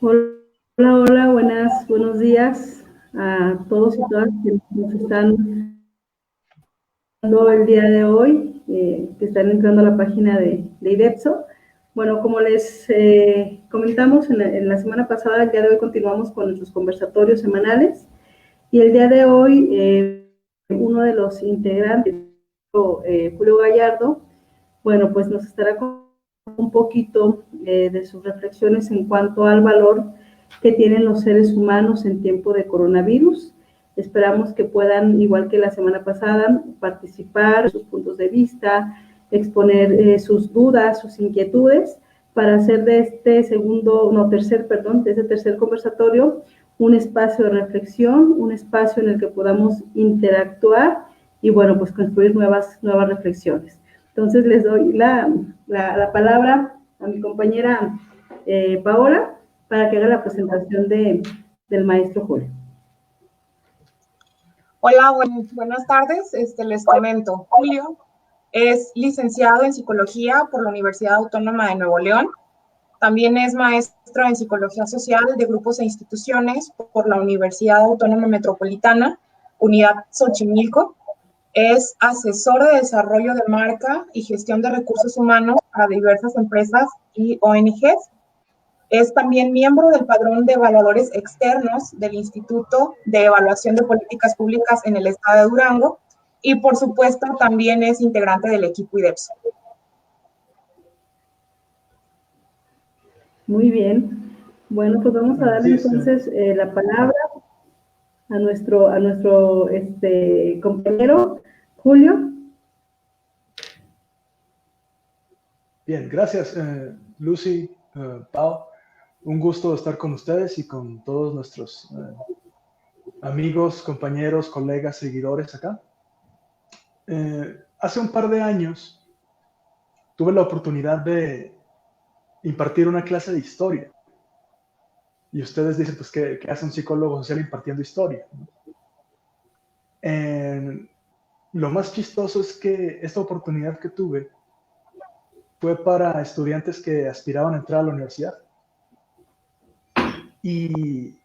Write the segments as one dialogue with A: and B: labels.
A: Hola, buenos días a todos y todas que nos están viendo el día de hoy, que están entrando a la página de IDEPSO. Bueno, como les comentamos en la semana pasada, el día de hoy continuamos con nuestros conversatorios semanales y el día de hoy uno de los integrantes, Julio Gallardo, bueno, pues nos estará contando un poquito de sus reflexiones en cuanto al valor que tienen los seres humanos en tiempo de coronavirus. Esperamos que puedan, igual que la semana pasada, participar, sus puntos de vista, exponer sus dudas, sus inquietudes, para hacer de este tercer conversatorio un espacio de reflexión, un espacio en el que podamos interactuar y, bueno, pues construir nuevas reflexiones. Entonces les doy la palabra a mi compañera Paola para que haga la presentación del maestro Julio.
B: Hola, buenas tardes. Les comento, Julio es licenciado en Psicología por la Universidad Autónoma de Nuevo León. También es maestro en Psicología Social de Grupos e Instituciones por la Universidad Autónoma Metropolitana, Unidad Xochimilco. Es asesor de desarrollo de marca y gestión de recursos humanos para diversas empresas y ONGs. Es también miembro del Padrón de Evaluadores Externos del Instituto de Evaluación de Políticas Públicas en el Estado de Durango y, por supuesto, también es integrante del equipo IDEPSO.
A: Muy bien. Bueno, pues vamos a darle entonces la palabra a nuestro compañero Julio.
C: Bien, gracias Lucy, Pau. Un gusto estar con ustedes y con todos nuestros amigos, compañeros, colegas, seguidores acá. Hace un par de años tuve la oportunidad de impartir una clase de historia. Y ustedes dicen, pues, ¿qué hace un psicólogo social impartiendo historia? Lo más chistoso es que esta oportunidad que tuve fue para estudiantes que aspiraban a entrar a la universidad. Y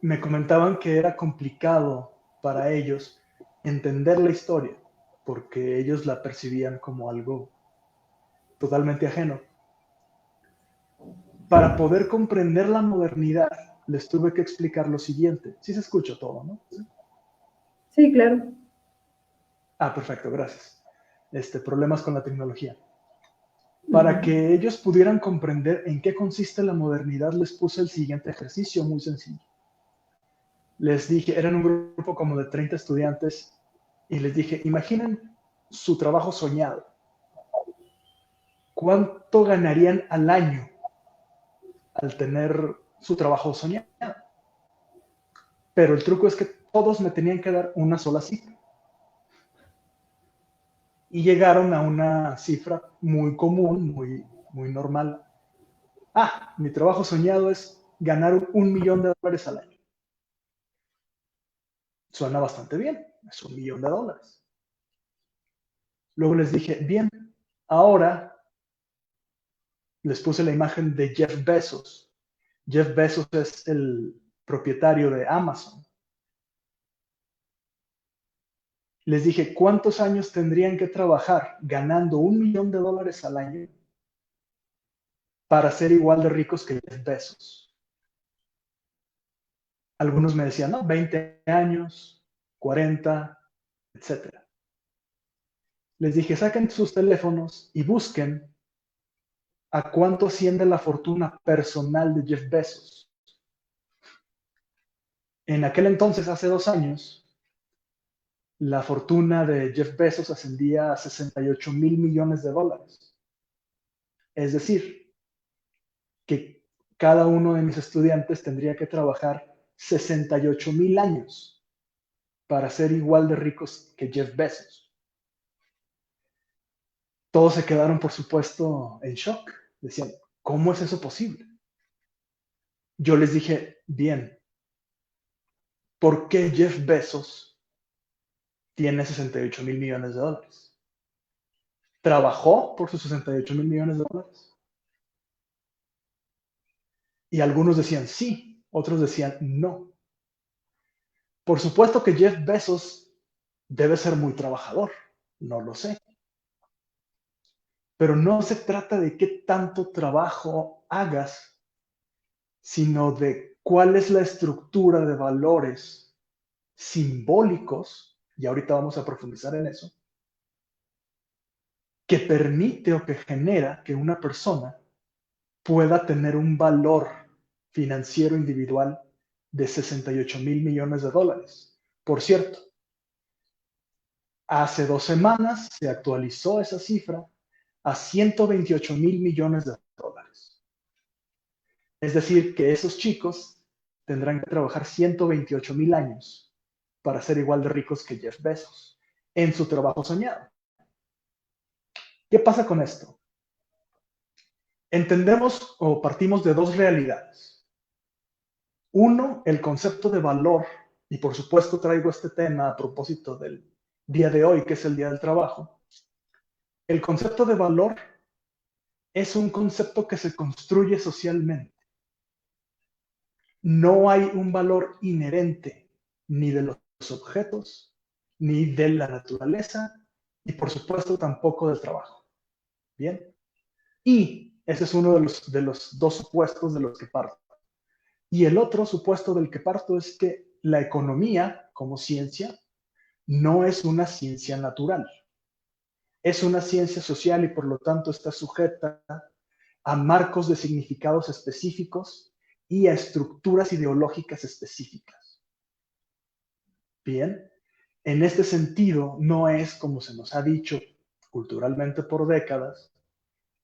C: me comentaban que era complicado para ellos entender la historia, porque ellos la percibían como algo totalmente ajeno. Para poder comprender la modernidad, les tuve que explicar lo siguiente. Sí se escucha todo, ¿no?
A: Sí, claro.
C: Perfecto, gracias. Problemas con la tecnología. Para que ellos pudieran comprender en qué consiste la modernidad, les puse el siguiente ejercicio muy sencillo. Les dije, eran un grupo como de 30 estudiantes, y les dije, imaginen su trabajo soñado. ¿Cuánto ganarían al año al tener su trabajo soñado? Pero el truco es que todos me tenían que dar una sola cifra. Y llegaron a una cifra muy común, muy normal. Mi trabajo soñado es ganar $1,000,000 al año. Suena bastante bien, es $1,000,000. Luego les dije, bien, ahora les puse la imagen de Jeff Bezos. Jeff Bezos es el propietario de Amazon. Les dije, ¿cuántos años tendrían que trabajar ganando $1,000,000 al año para ser igual de ricos que Jeff Bezos? Algunos me decían, no, 20 años, 40, etc. Les dije, saquen sus teléfonos y busquen a cuánto asciende la fortuna personal de Jeff Bezos. En aquel entonces, hace 2 años, la fortuna de Jeff Bezos ascendía a $68,000,000,000. Es decir, que cada uno de mis estudiantes tendría que trabajar 68,000 años para ser igual de ricos que Jeff Bezos. Todos se quedaron, por supuesto, en shock. Decían, ¿cómo es eso posible? Yo les dije, bien, ¿por qué Jeff Bezos tiene $68,000,000,000? ¿Trabajó por sus $68,000,000,000? Y algunos decían sí, otros decían no. Por supuesto que Jeff Bezos debe ser muy trabajador, no lo sé. Pero no se trata de qué tanto trabajo hagas, sino de cuál es la estructura de valores simbólicos, y ahorita vamos a profundizar en eso, que permite o que genera que una persona pueda tener un valor financiero individual de 68,000 millones de dólares. Por cierto, hace 2 semanas se actualizó esa cifra a 128,000 millones de dólares. Es decir, que esos chicos tendrán que trabajar 128,000 años para ser igual de ricos que Jeff Bezos en su trabajo soñado. ¿Qué pasa con esto? Entendemos o partimos de 2 realidades. Uno, el concepto de valor, y por supuesto traigo este tema a propósito del día de hoy, que es el Día del Trabajo. El concepto de valor es un concepto que se construye socialmente. No hay un valor inherente ni de los objetos, ni de la naturaleza, y por supuesto tampoco del trabajo. ¿Bien? Y ese es uno de los 2 supuestos de los que parto. Y el otro supuesto del que parto es que la economía, como ciencia, no es una ciencia natural. Es una ciencia social y por lo tanto está sujeta a marcos de significados específicos y a estructuras ideológicas específicas. Bien, en este sentido no es, como se nos ha dicho culturalmente por décadas,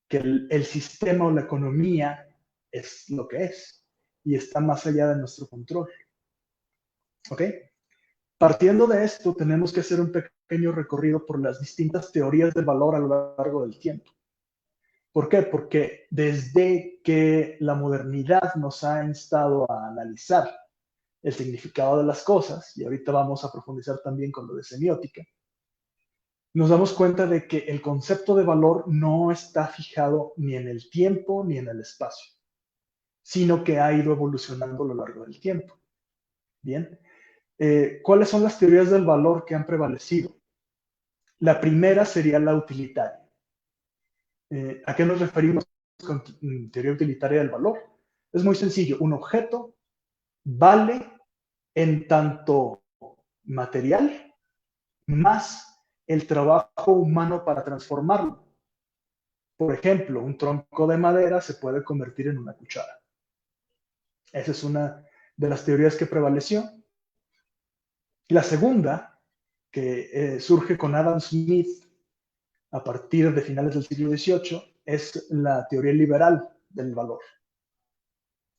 C: que el sistema o la economía es lo que es y está más allá de nuestro control. ¿Ok? Partiendo de esto, tenemos que hacer un pequeño recorrido por las distintas teorías del valor a lo largo del tiempo. ¿Por qué? Porque desde que la modernidad nos ha instado a analizar el significado de las cosas, y ahorita vamos a profundizar también con lo de semiótica, nos damos cuenta de que el concepto de valor no está fijado ni en el tiempo ni en el espacio, sino que ha ido evolucionando a lo largo del tiempo. Bien, ¿cuáles son las teorías del valor que han prevalecido? La primera sería la utilitaria. ¿A qué nos referimos con teoría utilitaria del valor? Es muy sencillo. Un objeto vale en tanto material más el trabajo humano para transformarlo. Por ejemplo, un tronco de madera se puede convertir en una cuchara. Esa es una de las teorías que prevaleció. La segunda, que surge con Adam Smith a partir de finales del siglo XVIII, es la teoría liberal del valor.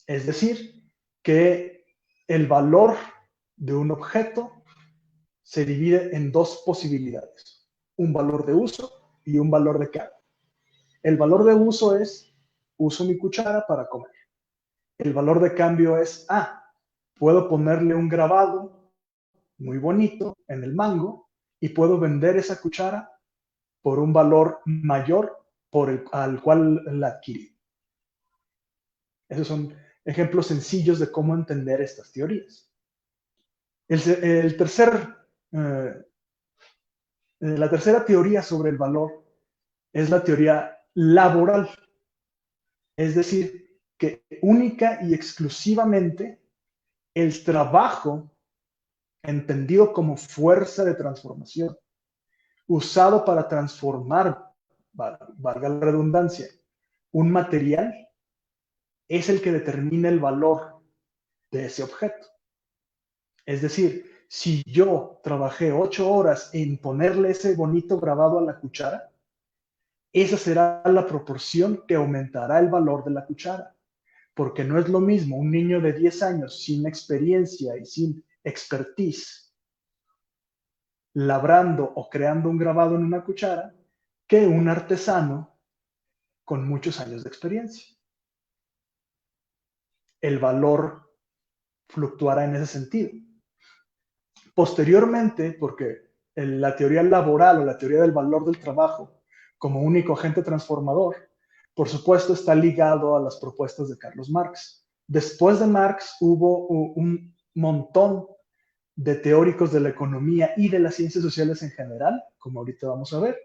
C: Es decir, que el valor de un objeto se divide en 2 posibilidades, un valor de uso y un valor de cambio. El valor de uso es, uso mi cuchara para comer. El valor de cambio es, puedo ponerle un grabado muy bonito en el mango y puedo vender esa cuchara por un valor mayor al cual la adquirí. Esos son ejemplos sencillos de cómo entender estas teorías. La tercera teoría sobre el valor es la teoría laboral. Es decir, que única y exclusivamente el trabajo, entendido como fuerza de transformación, usado para transformar, valga la redundancia, un material, es el que determina el valor de ese objeto. Es decir, si yo trabajé 8 horas en ponerle ese bonito grabado a la cuchara, esa será la proporción que aumentará el valor de la cuchara. Porque no es lo mismo un niño de 10 años sin experiencia y sin expertise labrando o creando un grabado en una cuchara que un artesano con muchos años de experiencia. El valor fluctuará en ese sentido. Posteriormente, porque la teoría laboral o la teoría del valor del trabajo como único agente transformador, por supuesto está ligado a las propuestas de Carlos Marx, Después de Marx hubo un montón de teóricos de la economía y de las ciencias sociales en general, como ahorita vamos a ver,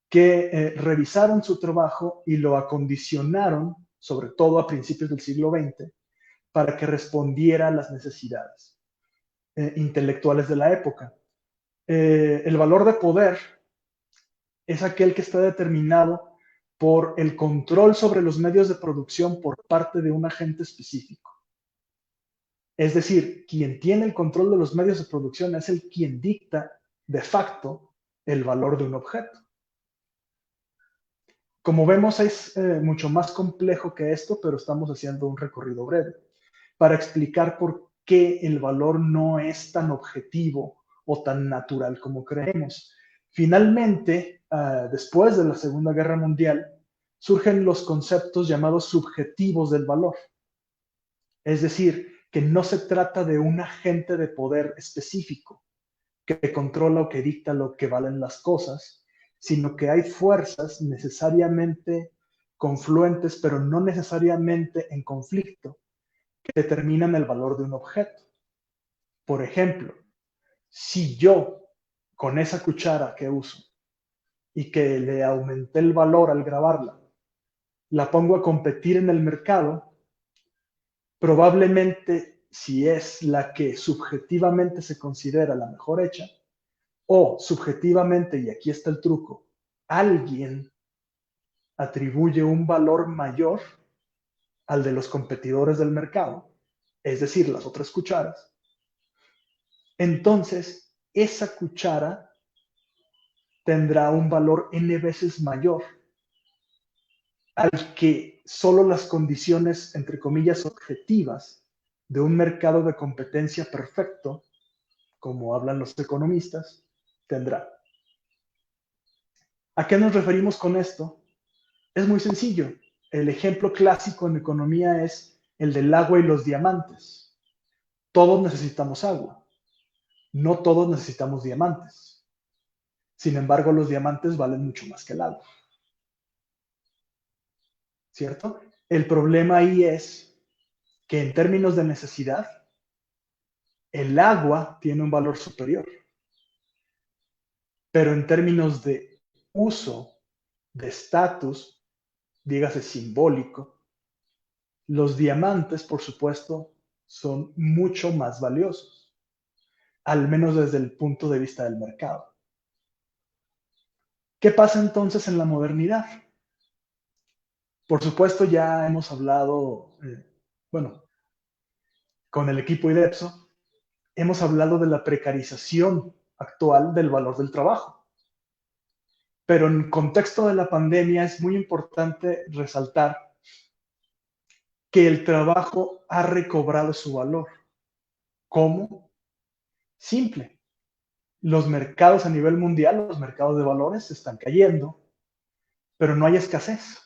C: que revisaron su trabajo y lo acondicionaron, sobre todo a principios del siglo XX, para que respondiera a las necesidades intelectuales de la época. El valor de poder es aquel que está determinado por el control sobre los medios de producción por parte de un agente específico. Es decir, quien tiene el control de los medios de producción es el quien dicta de facto el valor de un objeto. Como vemos, es mucho más complejo que esto, pero estamos haciendo un recorrido breve para explicar por qué el valor no es tan objetivo o tan natural como creemos. Finalmente, después de la Segunda Guerra Mundial, surgen los conceptos llamados subjetivos del valor. Es decir, que no se trata de un agente de poder específico que controla o que dicta lo que valen las cosas, sino que hay fuerzas necesariamente confluentes, pero no necesariamente en conflicto, que determinan el valor de un objeto. Por ejemplo, si yo con esa cuchara que uso y que le aumenté el valor al grabarla, la pongo a competir en el mercado, probablemente si es la que subjetivamente se considera la mejor hecha, o subjetivamente, y aquí está el truco, alguien atribuye un valor mayor al de los competidores del mercado, es decir, las otras cucharas, entonces esa cuchara tendrá un valor n veces mayor al que solo las condiciones, entre comillas, objetivas de un mercado de competencia perfecto, como hablan los economistas, tendrá. ¿A qué nos referimos con esto? Es muy sencillo. El ejemplo clásico en economía es el del agua y los diamantes. Todos necesitamos agua. No todos necesitamos diamantes. Sin embargo, los diamantes valen mucho más que el agua. ¿Cierto? El problema ahí es que en términos de necesidad, el agua tiene un valor superior. Pero en términos de uso, de estatus, dígase simbólico, los diamantes, por supuesto, son mucho más valiosos, al menos desde el punto de vista del mercado. ¿Qué pasa entonces en la modernidad? Por supuesto, ya hemos hablado, con el equipo IDEPSO, hemos hablado de la precarización actual del valor del trabajo. Pero en contexto de la pandemia es muy importante resaltar que el trabajo ha recobrado su valor. ¿Cómo? Simple. Los mercados a nivel mundial, los mercados de valores están cayendo, pero no hay escasez.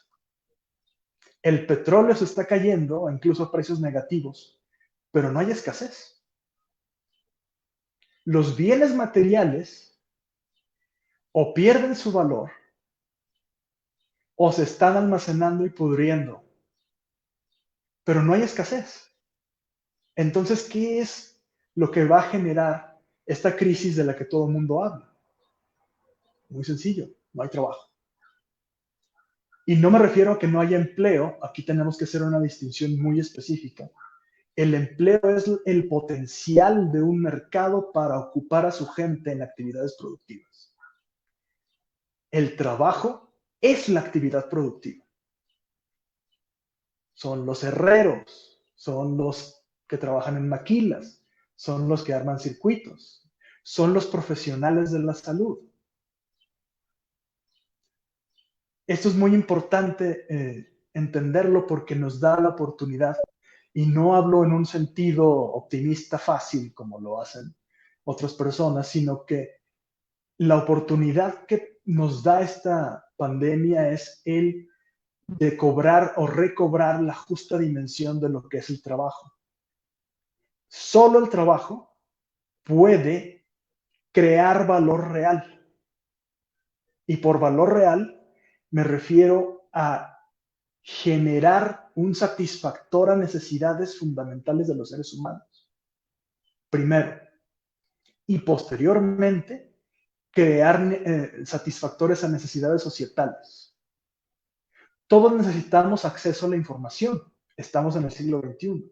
C: El petróleo se está cayendo, incluso a precios negativos, pero no hay escasez. Los bienes materiales o pierden su valor o se están almacenando y pudriendo, pero no hay escasez. Entonces, ¿qué es lo que va a generar esta crisis de la que todo el mundo habla? Muy sencillo, no hay trabajo. Y no me refiero a que no haya empleo, aquí tenemos que hacer una distinción muy específica. El empleo es el potencial de un mercado para ocupar a su gente en actividades productivas. El trabajo es la actividad productiva. Son los herreros, son los que trabajan en maquilas, son los que arman circuitos, son los profesionales de la salud. Esto es muy importante entenderlo porque nos da la oportunidad, y no hablo en un sentido optimista fácil como lo hacen otras personas, sino que la oportunidad que nos da esta pandemia es el de cobrar o recobrar la justa dimensión de lo que es el trabajo. Solo el trabajo puede crear valor real. Y por valor real me refiero a generar un satisfactor a necesidades fundamentales de los seres humanos, primero, y posteriormente crear satisfactores a necesidades societales. Todos necesitamos acceso a la información, estamos en el siglo XXI,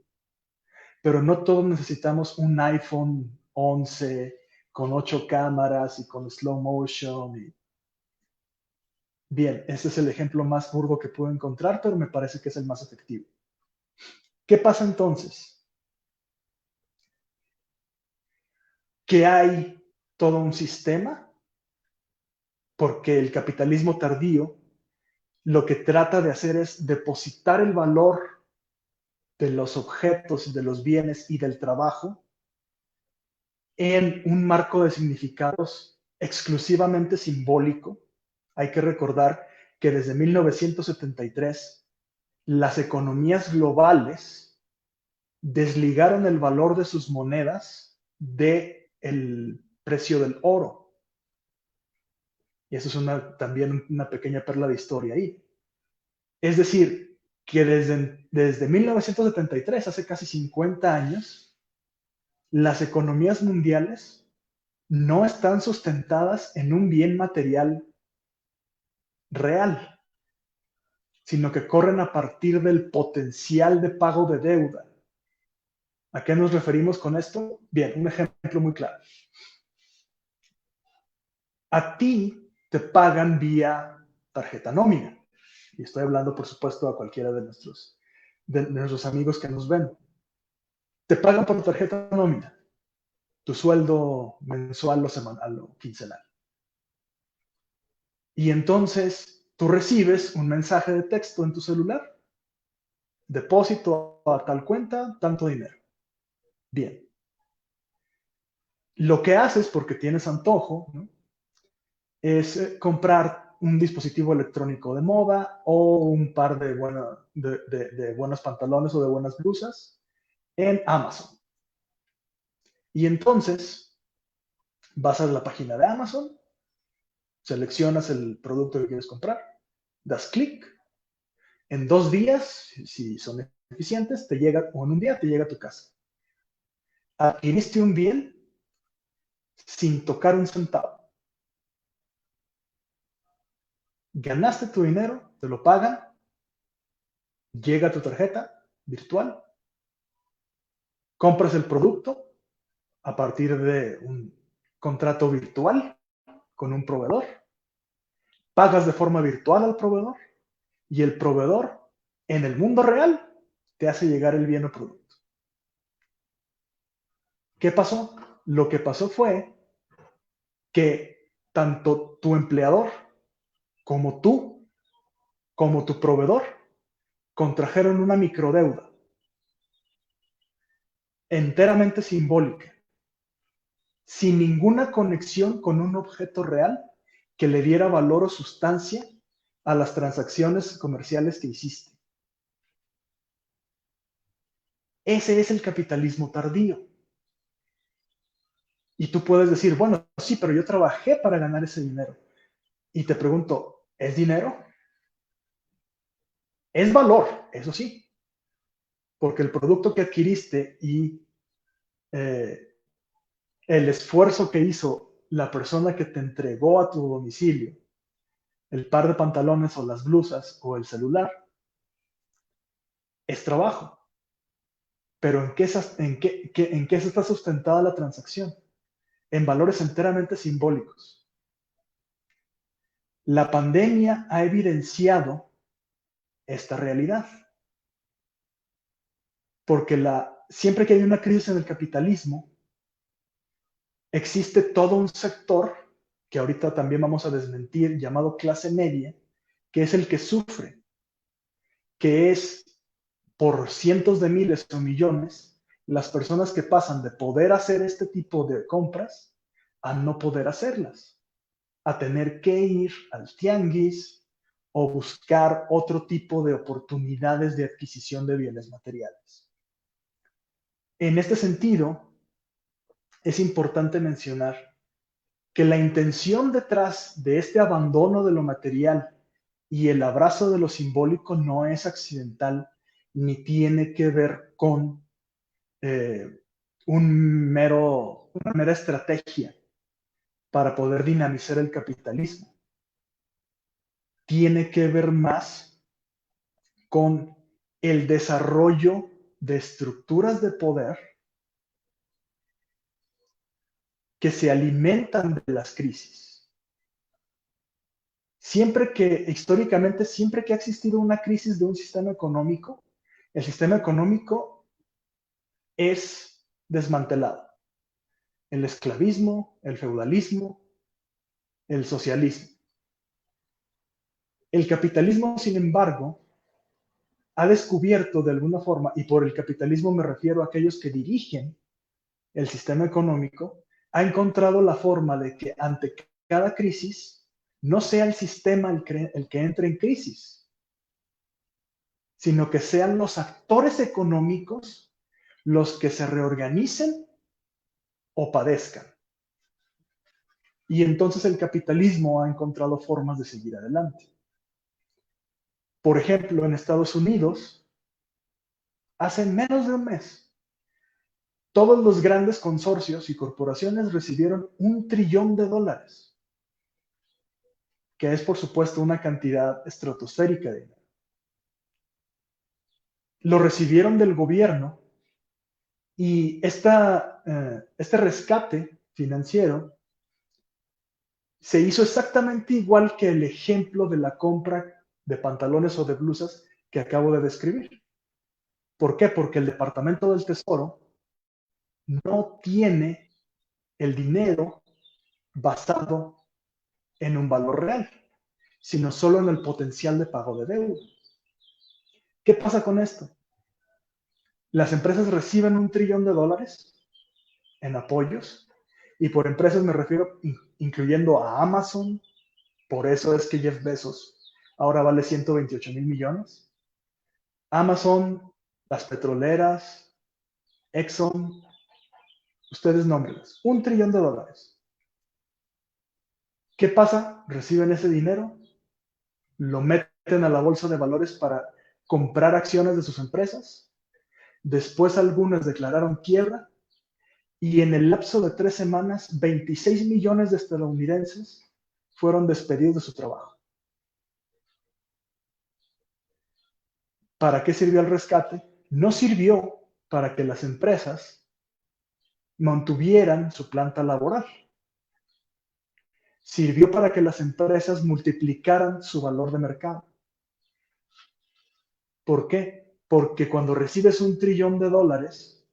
C: pero no todos necesitamos un iPhone 11 con 8 cámaras y con slow motion. Bien, ese es el ejemplo más burdo que puedo encontrar, pero me parece que es el más efectivo. ¿Qué pasa entonces? Que hay todo un sistema, porque el capitalismo tardío lo que trata de hacer es depositar el valor de los objetos, de los bienes y del trabajo en un marco de significados exclusivamente simbólico. Hay que recordar que desde 1973 las economías globales desligaron el valor de sus monedas del precio del oro. Y eso es también una pequeña perla de historia ahí. Es decir, que desde 1973, hace casi 50 años, las economías mundiales no están sustentadas en un bien material real, sino que corren a partir del potencial de pago de deuda. ¿A qué nos referimos con esto? Bien, un ejemplo muy claro. A ti te pagan vía tarjeta nómina. Y estoy hablando, por supuesto, a cualquiera de nuestros amigos que nos ven. Te pagan por tarjeta nómina, tu sueldo mensual o semanal o quincenal. Y entonces tú recibes un mensaje de texto en tu celular. Depósito a tal cuenta, tanto dinero. Bien. Lo que haces porque tienes antojo, ¿no?, es comprar un dispositivo electrónico de moda o un par de buenos pantalones o de buenas blusas en Amazon. Y entonces vas a la página de Amazon, seleccionas el producto que quieres comprar, das clic, en 2 días, si son eficientes, te llega, o en un día te llega a tu casa. Adquiriste un bien sin tocar un centavo. Ganaste tu dinero, te lo pagan, llega tu tarjeta virtual, compras el producto a partir de un contrato virtual con un proveedor, pagas de forma virtual al proveedor y el proveedor en el mundo real te hace llegar el bien o producto. ¿Qué pasó? Lo que pasó fue que tanto tu empleador como tú, como tu proveedor, contrajeron una microdeuda enteramente simbólica, sin ninguna conexión con un objeto real que le diera valor o sustancia a las transacciones comerciales que hiciste. Ese es el capitalismo tardío. Y tú puedes decir, bueno, sí, pero yo trabajé para ganar ese dinero. Y te pregunto, ¿es dinero? Es valor, eso sí, porque el producto que adquiriste y el esfuerzo que hizo la persona que te entregó a tu domicilio el par de pantalones o las blusas o el celular, es trabajo. Pero ¿en qué se está sustentada la transacción? En valores enteramente simbólicos. La pandemia ha evidenciado esta realidad. Porque siempre que hay una crisis en el capitalismo, existe todo un sector, que ahorita también vamos a desmentir, llamado clase media, que es el que sufre, que es por cientos de miles o millones las personas que pasan de poder hacer este tipo de compras a no poder hacerlas, a tener que ir al tianguis o buscar otro tipo de oportunidades de adquisición de bienes materiales. En este sentido, es importante mencionar que la intención detrás de este abandono de lo material Y el abrazo de lo simbólico no es accidental ni tiene que ver con una mera estrategia para poder dinamizar el capitalismo. Tiene que ver más con el desarrollo de estructuras de poder que se alimentan de las crisis. Históricamente, siempre que ha existido una crisis de un sistema económico, el sistema económico es desmantelado. El esclavismo, el feudalismo, el socialismo. El capitalismo, sin embargo, ha descubierto de alguna forma, y por el capitalismo me refiero a aquellos que dirigen el sistema económico, ha encontrado la forma de que ante cada crisis no sea el sistema el que entre en crisis, sino que sean los actores económicos los que se reorganicen o padezcan. Y entonces el capitalismo ha encontrado formas de seguir adelante. Por ejemplo, en Estados Unidos, hace menos de un mes, todos los grandes consorcios y corporaciones recibieron $1 trillón, que es, por supuesto, una cantidad estratosférica de dinero. Lo recibieron del gobierno y este rescate financiero se hizo exactamente igual que el ejemplo de la compra de pantalones o de blusas que acabo de describir. ¿Por qué? Porque el Departamento del Tesoro no tiene el dinero basado en un valor real, sino solo en el potencial de pago de deuda. ¿Qué pasa con esto? Las empresas reciben $1 trillón en apoyos, y por empresas me refiero incluyendo a Amazon. Por eso es que Jeff Bezos ahora vale 128,000 millones. Amazon, las petroleras, Exxon, ustedes nómbrenlas, $1 trillón. ¿Qué pasa? Reciben ese dinero, lo meten a la bolsa de valores para comprar acciones de sus empresas. Después algunas declararon quiebra y en el lapso de 3 semanas, 26 millones de estadounidenses fueron despedidos de su trabajo. ¿Para qué sirvió el rescate? No sirvió para que las empresas mantuvieran su planta laboral. Sirvió para que las empresas multiplicaran su valor de mercado. ¿Por qué? Porque cuando recibes $1 trillón,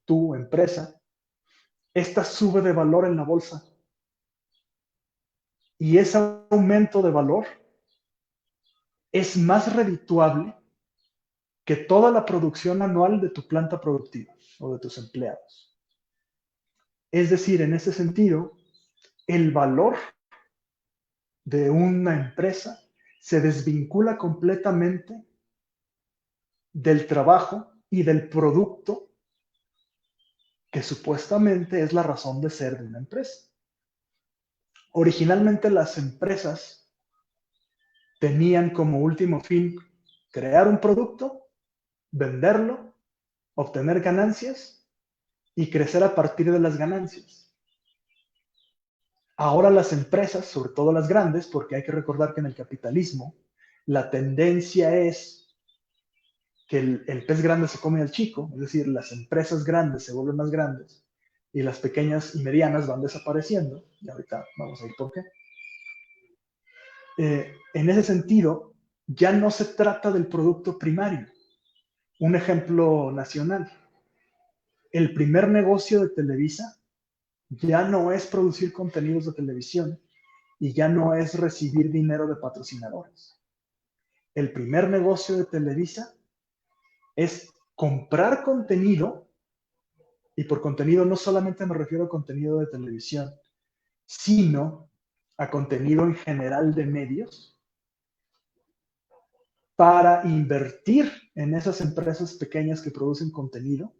C: tu empresa, esta sube de valor en la bolsa. Y ese aumento de valor es más redituable que toda la producción anual de tu planta productiva o de tus empleados. Es decir, en ese sentido, el valor de una empresa se desvincula completamente del trabajo y del producto que supuestamente es la razón de ser de una empresa. Originalmente las empresas tenían como último fin crear un producto, venderlo, obtener ganancias y crecer a partir de las ganancias. Ahora las empresas, sobre todo las grandes, porque hay que recordar que en el capitalismo la tendencia es que el pez grande se come al chico, es decir, las empresas grandes se vuelven más grandes y las pequeñas y medianas van desapareciendo, y ahorita vamos a ver por qué. En ese sentido, ya no se trata del producto primario. Un ejemplo nacional. El primer negocio de Televisa ya no es producir contenidos de televisión y ya no es recibir dinero de patrocinadores. El primer negocio de Televisa es comprar contenido, y por contenido no solamente me refiero a contenido de televisión, sino a contenido en general de medios, para invertir en esas empresas pequeñas que producen contenido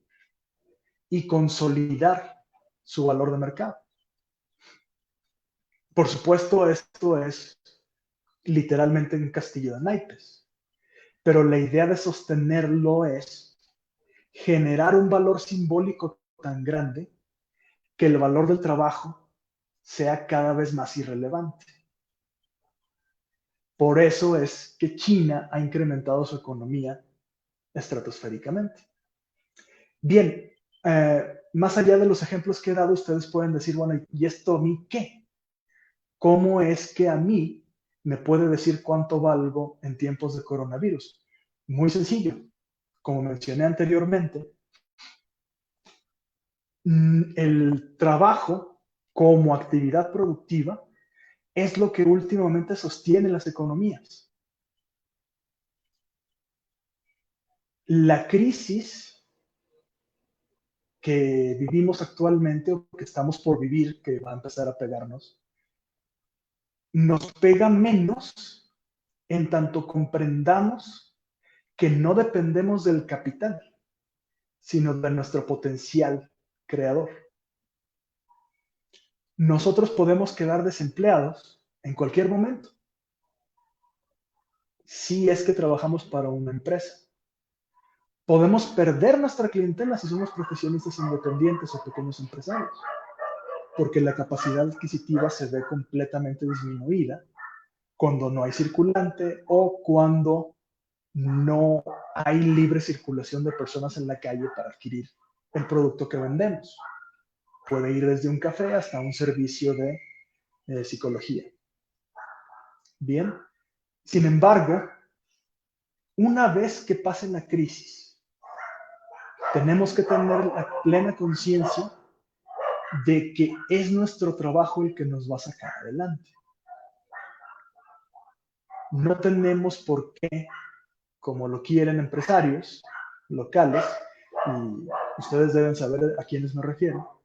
C: y consolidar su valor de mercado. Por supuesto, esto es literalmente un castillo de naipes. Pero la idea de sostenerlo es generar un valor simbólico tan grande que el valor del trabajo sea cada vez más irrelevante. Por eso es que China ha incrementado su economía estratosféricamente. Bien, más allá de los ejemplos que he dado, ustedes pueden decir, bueno, ¿y esto a mí qué? ¿Cómo es que a mí me puede decir cuánto valgo en tiempos de coronavirus? Muy sencillo. Como mencioné anteriormente, el trabajo como actividad productiva es lo que últimamente sostiene las economías. La crisis que vivimos actualmente o que estamos por vivir, que va a empezar a pegarnos, nos pega menos en tanto comprendamos que no dependemos del capital, sino de nuestro potencial creador. Nosotros podemos quedar desempleados en cualquier momento, si es que trabajamos para una empresa. Podemos perder nuestra clientela si somos profesionistas independientes o pequeños empresarios, porque la capacidad adquisitiva se ve completamente disminuida cuando no hay circulante o cuando no hay libre circulación de personas en la calle para adquirir el producto que vendemos. Puede ir desde un café hasta un servicio de psicología. Bien, sin embargo, una vez que pase la crisis, tenemos que tener la plena conciencia de que es nuestro trabajo el que nos va a sacar adelante. No tenemos por qué, como lo quieren empresarios locales, y ustedes deben saber a quiénes me refiero,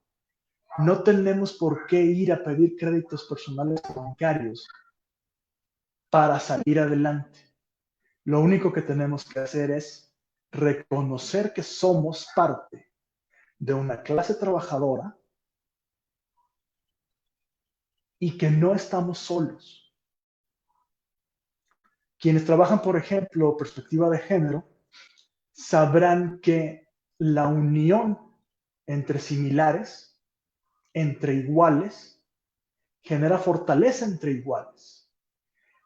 C: no tenemos por qué ir a pedir créditos personales bancarios para salir adelante. Lo único que tenemos que hacer es reconocer que somos parte de una clase trabajadora y que no estamos solos. Quienes trabajan, por ejemplo, perspectiva de género, sabrán que la unión entre similares, entre iguales, genera fortaleza entre iguales.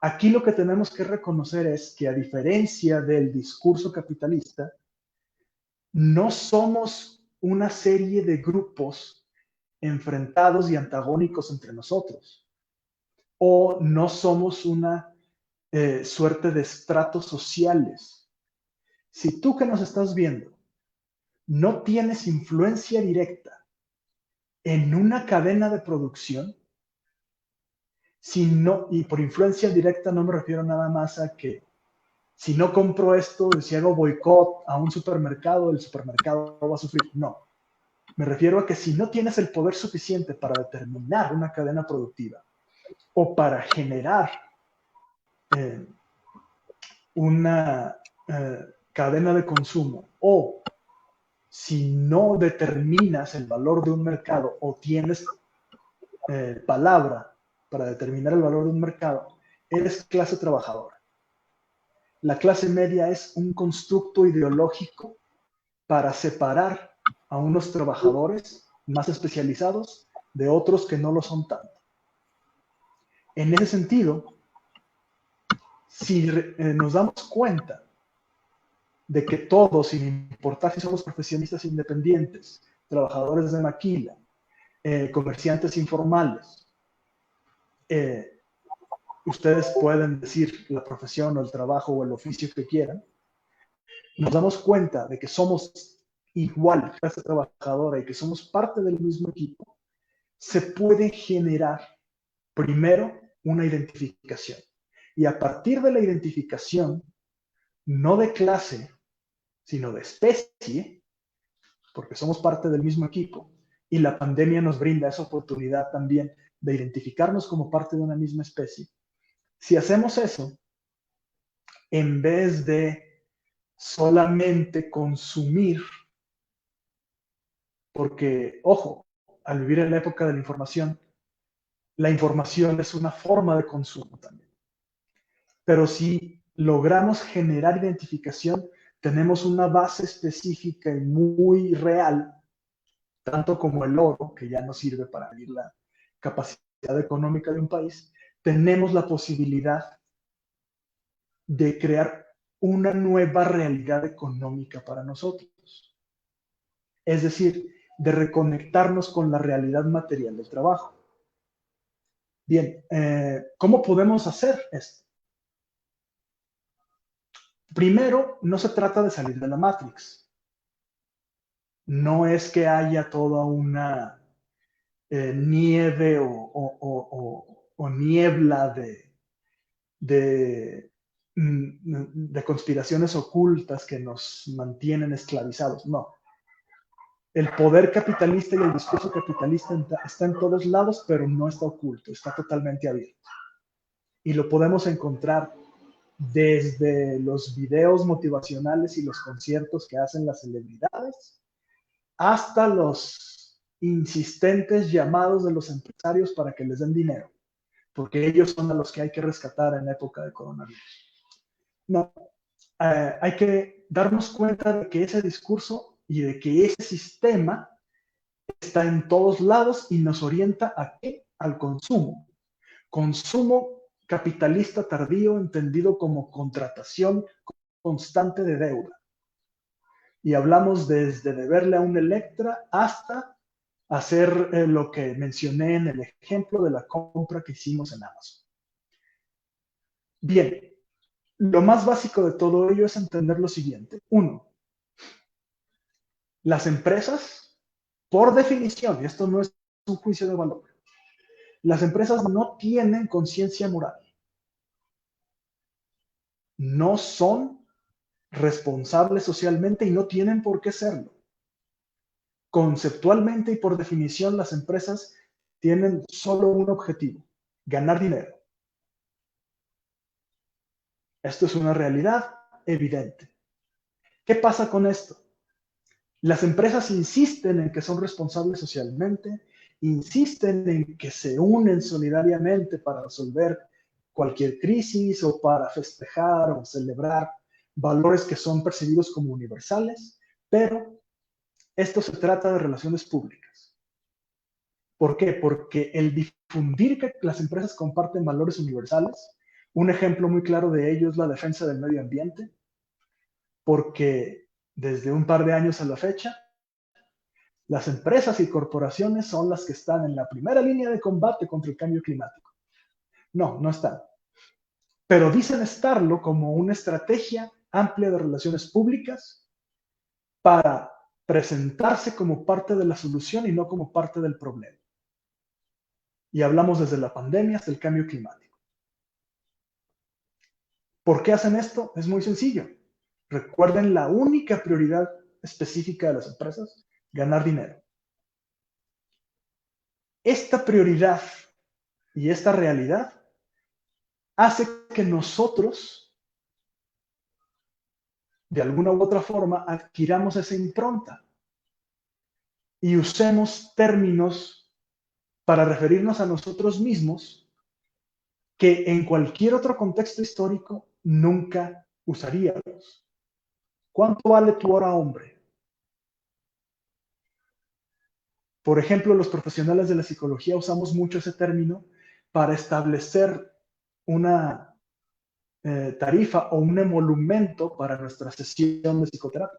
C: Aquí lo que tenemos que reconocer es que, a diferencia del discurso capitalista, no somos una serie de grupos enfrentados y antagónicos entre nosotros, o no somos una suerte de estratos sociales. Si tú que nos estás viendo no tienes influencia directa en una cadena de producción, si no, y por influencia directa no me refiero nada más a que si no compro esto, si hago boicot a un supermercado, el supermercado va a sufrir. No, me refiero a que si no tienes el poder suficiente para determinar una cadena productiva o para generar una cadena de consumo, o si no determinas el valor de un mercado o tienes palabra para determinar el valor de un mercado, eres clase trabajadora. La clase media es un constructo ideológico para separar a unos trabajadores más especializados de otros que no lo son tanto. En ese sentido, si nos damos cuenta de que todos, sin importar si somos profesionistas independientes, trabajadores de maquila, comerciantes informales, ustedes pueden decir la profesión o el trabajo o el oficio que quieran, nos damos cuenta de que somos igual clase trabajadora y que somos parte del mismo equipo, se puede generar primero una identificación. Y a partir de la identificación, no de clase, sino de especie, porque somos parte del mismo equipo, y la pandemia nos brinda esa oportunidad también de identificarnos como parte de una misma especie. Si hacemos eso, en vez de solamente consumir, porque, ojo, al vivir en la época de la información es una forma de consumo también. pero si logramos generar identificación, tenemos una base específica y muy real, tanto como el oro, que ya nos sirve para medir la capacidad económica de un país, tenemos la posibilidad de crear una nueva realidad económica para nosotros. Es decir, de reconectarnos con la realidad material del trabajo. Bien, ¿cómo podemos hacer esto? Primero, no se trata de salir de la Matrix. No es que haya toda una nieve o niebla de conspiraciones ocultas que nos mantienen esclavizados. No. El poder capitalista y el discurso capitalista está en todos lados, pero no está oculto, está totalmente abierto. Y lo podemos encontrar desde los videos motivacionales y los conciertos que hacen las celebridades, hasta los insistentes llamados de los empresarios para que les den dinero, porque ellos son a los que hay que rescatar en época de coronavirus. No, hay que darnos cuenta de que ese discurso y de que ese sistema está en todos lados y nos orienta ¿a qué? Al consumo. Consumo capitalista tardío entendido como contratación constante de deuda. Y hablamos desde deberle a un Electra hasta hacer lo que mencioné en el ejemplo de la compra que hicimos en Amazon. Bien, lo más básico de todo ello es entender lo siguiente. Uno, las empresas, por definición, y esto no es un juicio de valor, las empresas no tienen conciencia moral. No son responsables socialmente y no tienen por qué serlo. Conceptualmente y por definición, las empresas tienen solo un objetivo: ganar dinero. Esto es una realidad evidente. ¿Qué pasa con esto? Las empresas insisten en que son responsables socialmente, insisten en que se unen solidariamente para resolver cualquier crisis o para festejar o celebrar valores que son percibidos como universales, pero esto se trata de relaciones públicas. ¿Por qué? Porque el difundir que las empresas comparten valores universales, un ejemplo muy claro de ello es la defensa del medio ambiente, porque desde un par de años a la fecha, las empresas y corporaciones son las que están en la primera línea de combate contra el cambio climático. No, no están. Pero dicen estarlo como una estrategia amplia de relaciones públicas para presentarse como parte de la solución y no como parte del problema. Y hablamos desde la pandemia hasta el cambio climático. ¿Por qué hacen esto? Es muy sencillo. Recuerden la única prioridad específica de las empresas: ganar dinero. Esta prioridad y esta realidad hace que nosotros, de alguna u otra forma, adquiramos esa impronta y usemos términos para referirnos a nosotros mismos que en cualquier otro contexto histórico nunca usaríamos. ¿Cuánto vale tu hora, hombre? Por ejemplo, los profesionales de la psicología usamos mucho ese término para establecer una tarifa o un emolumento para nuestra sesión de psicoterapia.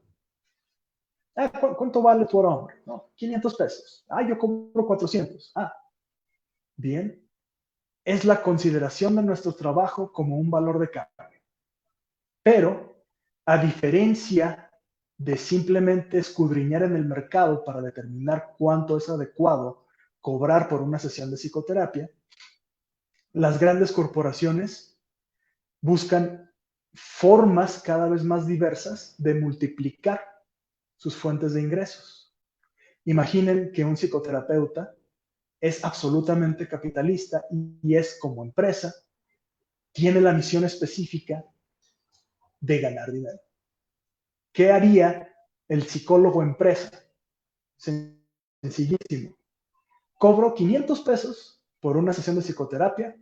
C: ¿Cuánto vale tu hora, hombre? No, 500 pesos. Yo cobro 400. Bien. Es la consideración de nuestro trabajo como un valor de cambio. Pero, a diferencia de simplemente escudriñar en el mercado para determinar cuánto es adecuado cobrar por una sesión de psicoterapia, las grandes corporaciones buscan formas cada vez más diversas de multiplicar sus fuentes de ingresos. Imaginen que un psicoterapeuta es absolutamente capitalista y es, como empresa, tiene la misión específica de ganar dinero. ¿Qué haría el psicólogo empresa? Sencillísimo. Cobro 500 pesos por una sesión de psicoterapia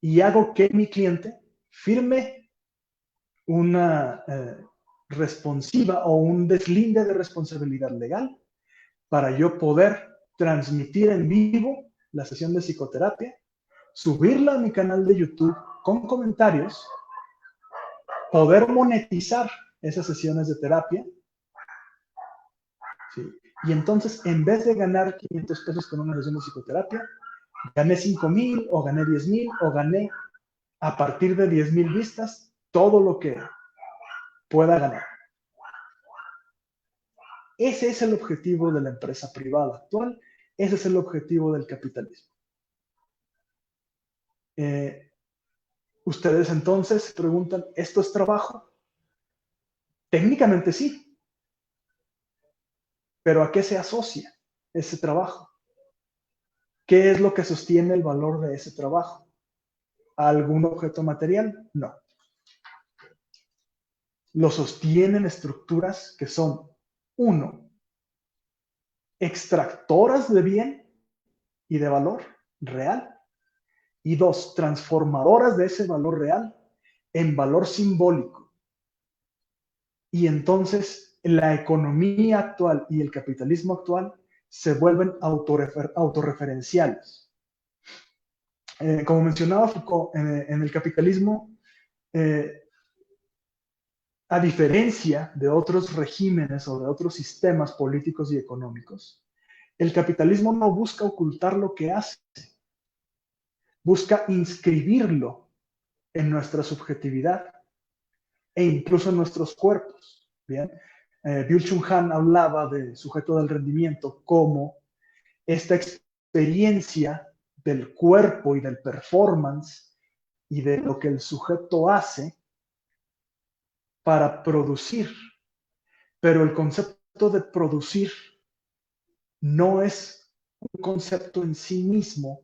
C: y hago que mi cliente firme una responsiva o un deslinde de responsabilidad legal para yo poder transmitir en vivo la sesión de psicoterapia, subirla a mi canal de YouTube con comentarios, poder monetizar esas sesiones de terapia, ¿sí? Y entonces, en vez de ganar 500 pesos con una sesión de psicoterapia, gané 5,000 o gané 10,000 o gané a partir de 10,000 vistas todo lo que pueda ganar. Ese es el objetivo de la empresa privada actual, ese es el objetivo del capitalismo. Ustedes entonces preguntan, ¿esto es trabajo? Técnicamente sí, pero ¿a qué se asocia ese trabajo? ¿Qué es lo que sostiene el valor de ese trabajo? ¿A algún objeto material? No. Lo sostienen estructuras que son, uno, extractoras de bien y de valor real, y dos, transformadoras de ese valor real en valor simbólico. Y entonces la economía actual y el capitalismo actual se vuelven autorreferenciales. Como mencionaba Foucault, en el capitalismo, a diferencia de otros regímenes o de otros sistemas políticos y económicos, el capitalismo no busca ocultar lo que hace, busca inscribirlo en nuestra subjetividad e incluso en nuestros cuerpos. Bien, Byung-Chul Han hablaba de sujeto del rendimiento como esta experiencia del cuerpo y del performance y de lo que el sujeto hace para producir. Pero el concepto de producir no es un concepto en sí mismo,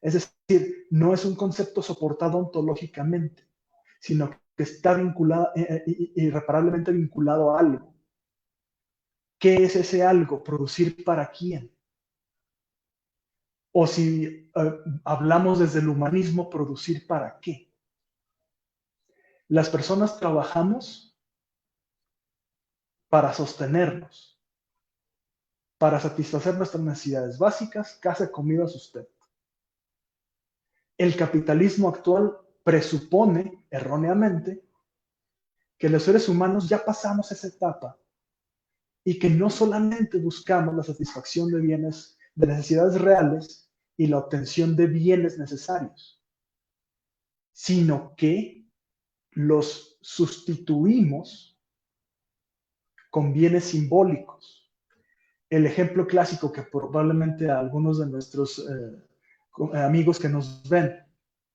C: es decir, no es un concepto soportado ontológicamente, sino que está vinculado, irreparablemente vinculado a algo. ¿Qué es ese algo? ¿Producir para quién? O si hablamos desde el humanismo, ¿producir para qué? Las personas trabajamos para sostenernos, para satisfacer nuestras necesidades básicas, casa, comida, sustento. El capitalismo actual presupone, erróneamente, que los seres humanos ya pasamos esa etapa y que no solamente buscamos la satisfacción de bienes, de necesidades reales y la obtención de bienes necesarios, sino que los sustituimos con bienes simbólicos. El ejemplo clásico que probablemente a algunos de nuestros amigos que nos ven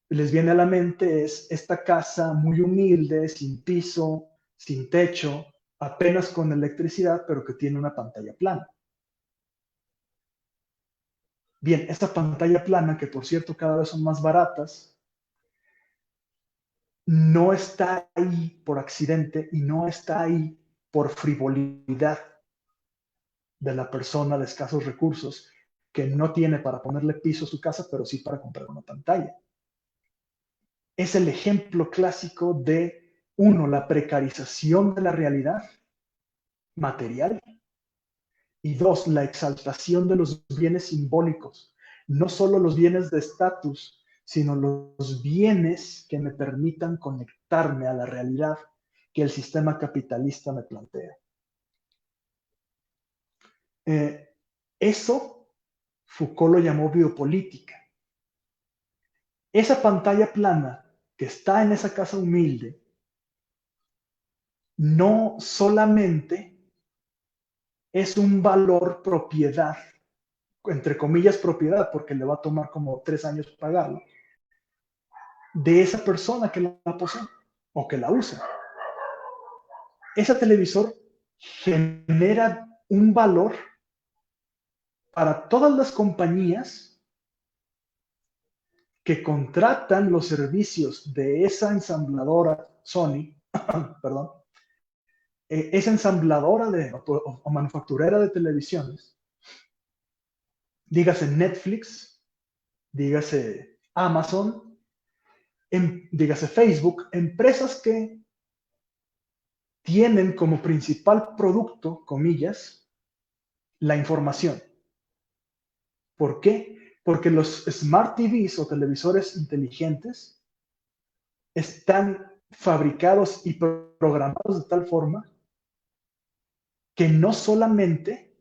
C: les viene a la mente es esta casa muy humilde, sin piso, sin techo, apenas con electricidad, pero que tiene una pantalla plana. Bien, esta pantalla plana, que por cierto cada vez son más baratas, no está ahí por accidente y no está ahí por frivolidad de la persona de escasos recursos que no tiene para ponerle piso a su casa, pero sí para comprar una pantalla. Es el ejemplo clásico de, uno, la precarización de la realidad material, y dos, la exaltación de los bienes simbólicos, no solo los bienes de estatus, sino los bienes que me permitan conectarme a la realidad que el sistema capitalista me plantea. Eso Foucault lo llamó biopolítica. Esa pantalla plana que está en esa casa humilde no solamente es un valor propiedad, entre comillas propiedad, porque le va a tomar como 3 años pagarlo, de esa persona que la posee o que la usa. Ese televisor genera un valor para todas las compañías que contratan los servicios de esa ensambladora Sony, perdón, esa ensambladora o manufacturera de televisiones, dígase Netflix, dígase Amazon, dígase Facebook, empresas que tienen como principal producto, comillas, la información. ¿Por qué? Porque los Smart TVs o televisores inteligentes están fabricados y programados de tal forma que no solamente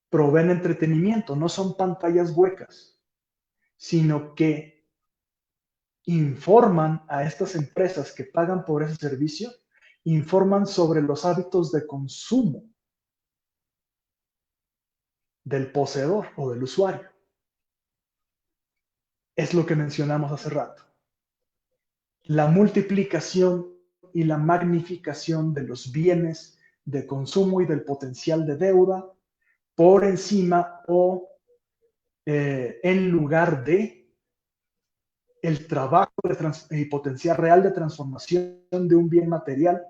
C: proveen entretenimiento, no son pantallas huecas, sino que informan a estas empresas que pagan por ese servicio, informan sobre los hábitos de consumo del poseedor o del usuario. Es lo que mencionamos hace rato. La multiplicación y la magnificación de los bienes de consumo y del potencial de deuda por encima o en lugar de el trabajo y potencial real de transformación de un bien material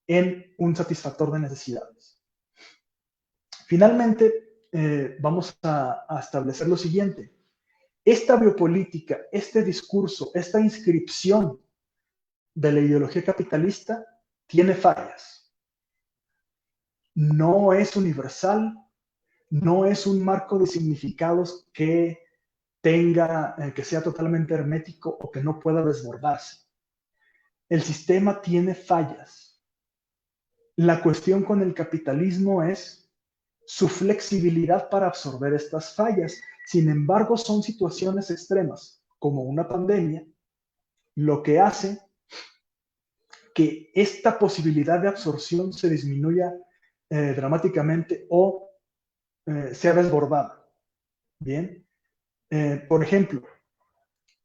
C: en un satisfactor de necesidades. Finalmente, vamos a establecer lo siguiente. Esta biopolítica, este discurso, esta inscripción de la ideología capitalista tiene fallas. No es universal, no es un marco de significados que tenga, que sea totalmente hermético o que no pueda desbordarse. El sistema tiene fallas. La cuestión con el capitalismo es su flexibilidad para absorber estas fallas. Sin embargo, son situaciones extremas, como una pandemia, lo que hace que esta posibilidad de absorción se disminuya dramáticamente o sea desbordada. Bien, por ejemplo,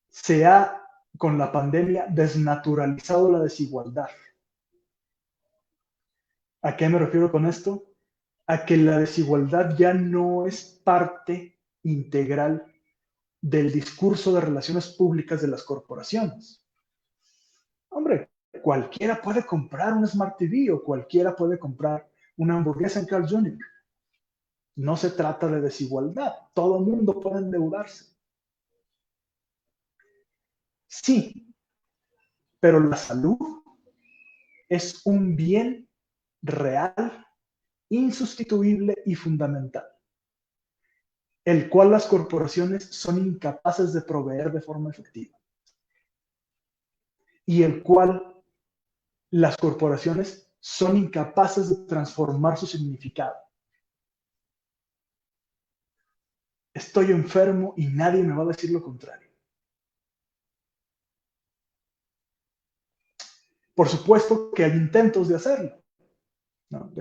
C: se ha con la pandemia desnaturalizado la desigualdad. ¿A qué me refiero con esto? A que la desigualdad ya no es parte integral del discurso de relaciones públicas de las corporaciones. Hombre, cualquiera puede comprar un Smart TV o cualquiera puede comprar una hamburguesa en Carl Jr. No se trata de desigualdad. Todo el mundo puede endeudarse. Sí, pero la salud es un bien real, insustituible y fundamental, el cual las corporaciones son incapaces de proveer de forma efectiva y el cual las corporaciones son incapaces de transformar su significado. Estoy enfermo y nadie me va a decir lo contrario. Por supuesto que hay intentos de hacerlo, ¿no?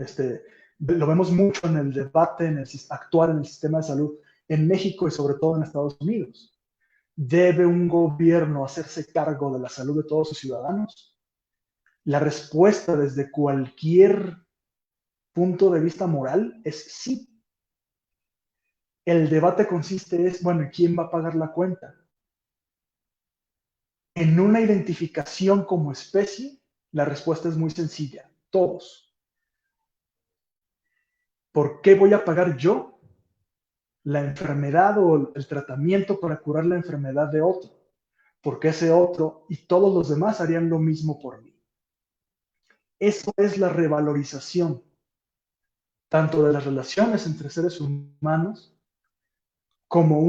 C: Lo vemos mucho en el debate actual en el sistema de salud en México y sobre todo en Estados Unidos. ¿Debe un gobierno hacerse cargo de la salud de todos sus ciudadanos? La respuesta desde cualquier punto de vista moral es sí. El debate consiste es, bueno, ¿quién va a pagar la cuenta? En una identificación como especie, la respuesta es muy sencilla, todos. ¿Por qué voy a pagar yo la enfermedad o el tratamiento para curar la enfermedad de otro? Porque ese otro y todos los demás harían lo mismo por mí. Eso es la revalorización, tanto de las relaciones entre seres humanos, como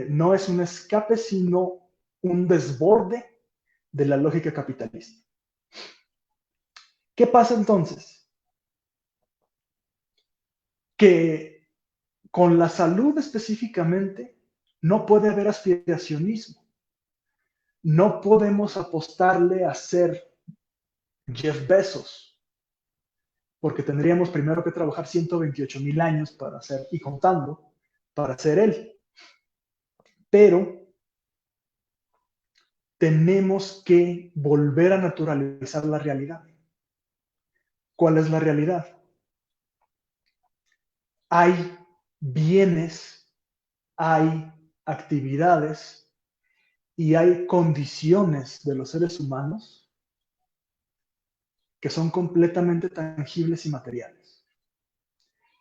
C: no es un escape, sino un desborde de la lógica capitalista. ¿Qué pasa entonces? Que con la salud específicamente no puede haber aspiracionismo. No podemos apostarle a ser Jeff Bezos, porque tendríamos primero que trabajar 128,000 años para ser, y contando, para ser él. Pero tenemos que volver a naturalizar la realidad. ¿Cuál es la realidad? Hay bienes, hay actividades y hay condiciones de los seres humanos que son completamente tangibles y materiales.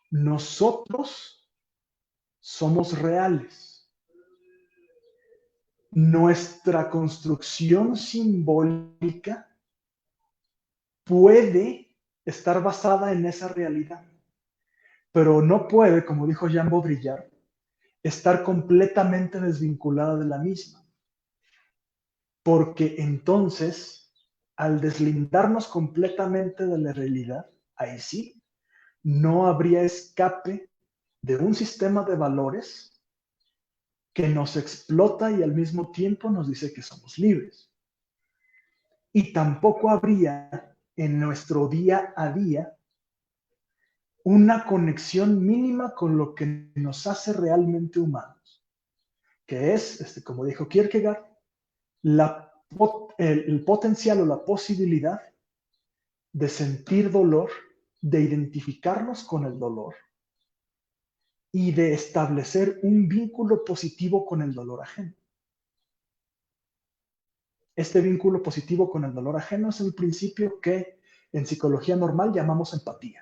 C: Nosotros somos reales. nuestra construcción simbólica puede estar basada en esa realidad, pero no puede, como dijo Jean Baudrillard, estar completamente desvinculada de la misma, porque entonces, al deslindarnos completamente de la realidad, ahí sí, no habría escape de un sistema de valores que nos explota y al mismo tiempo nos dice que somos libres. Y tampoco habría en nuestro día a día una conexión mínima con lo que nos hace realmente humanos, que es, como dijo Kierkegaard, el potencial o la posibilidad de sentir dolor, de identificarnos con el dolor y de establecer un vínculo positivo con el dolor ajeno. Este vínculo positivo con el dolor ajeno es el principio que en psicología normal llamamos empatía.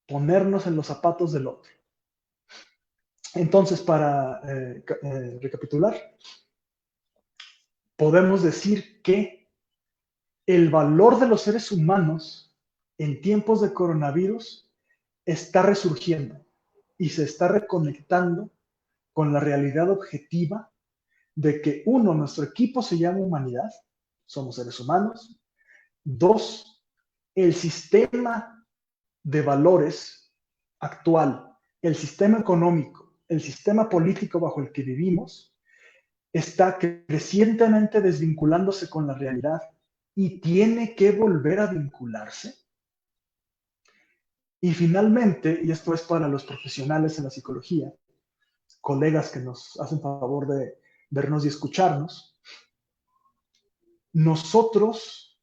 C: Ponernos en los zapatos del otro. Entonces, para recapitular, podemos decir que el valor de los seres humanos en tiempos de coronavirus está resurgiendo y se está reconectando con la realidad objetiva de que, uno, nuestro equipo se llama humanidad, somos seres humanos. Dos, el sistema de valores actual, el sistema económico, el sistema político bajo el que vivimos, está crecientemente desvinculándose con la realidad y tiene que volver a vincularse. Y finalmente, y esto es para los profesionales en la psicología, colegas que nos hacen favor de vernos y escucharnos, nosotros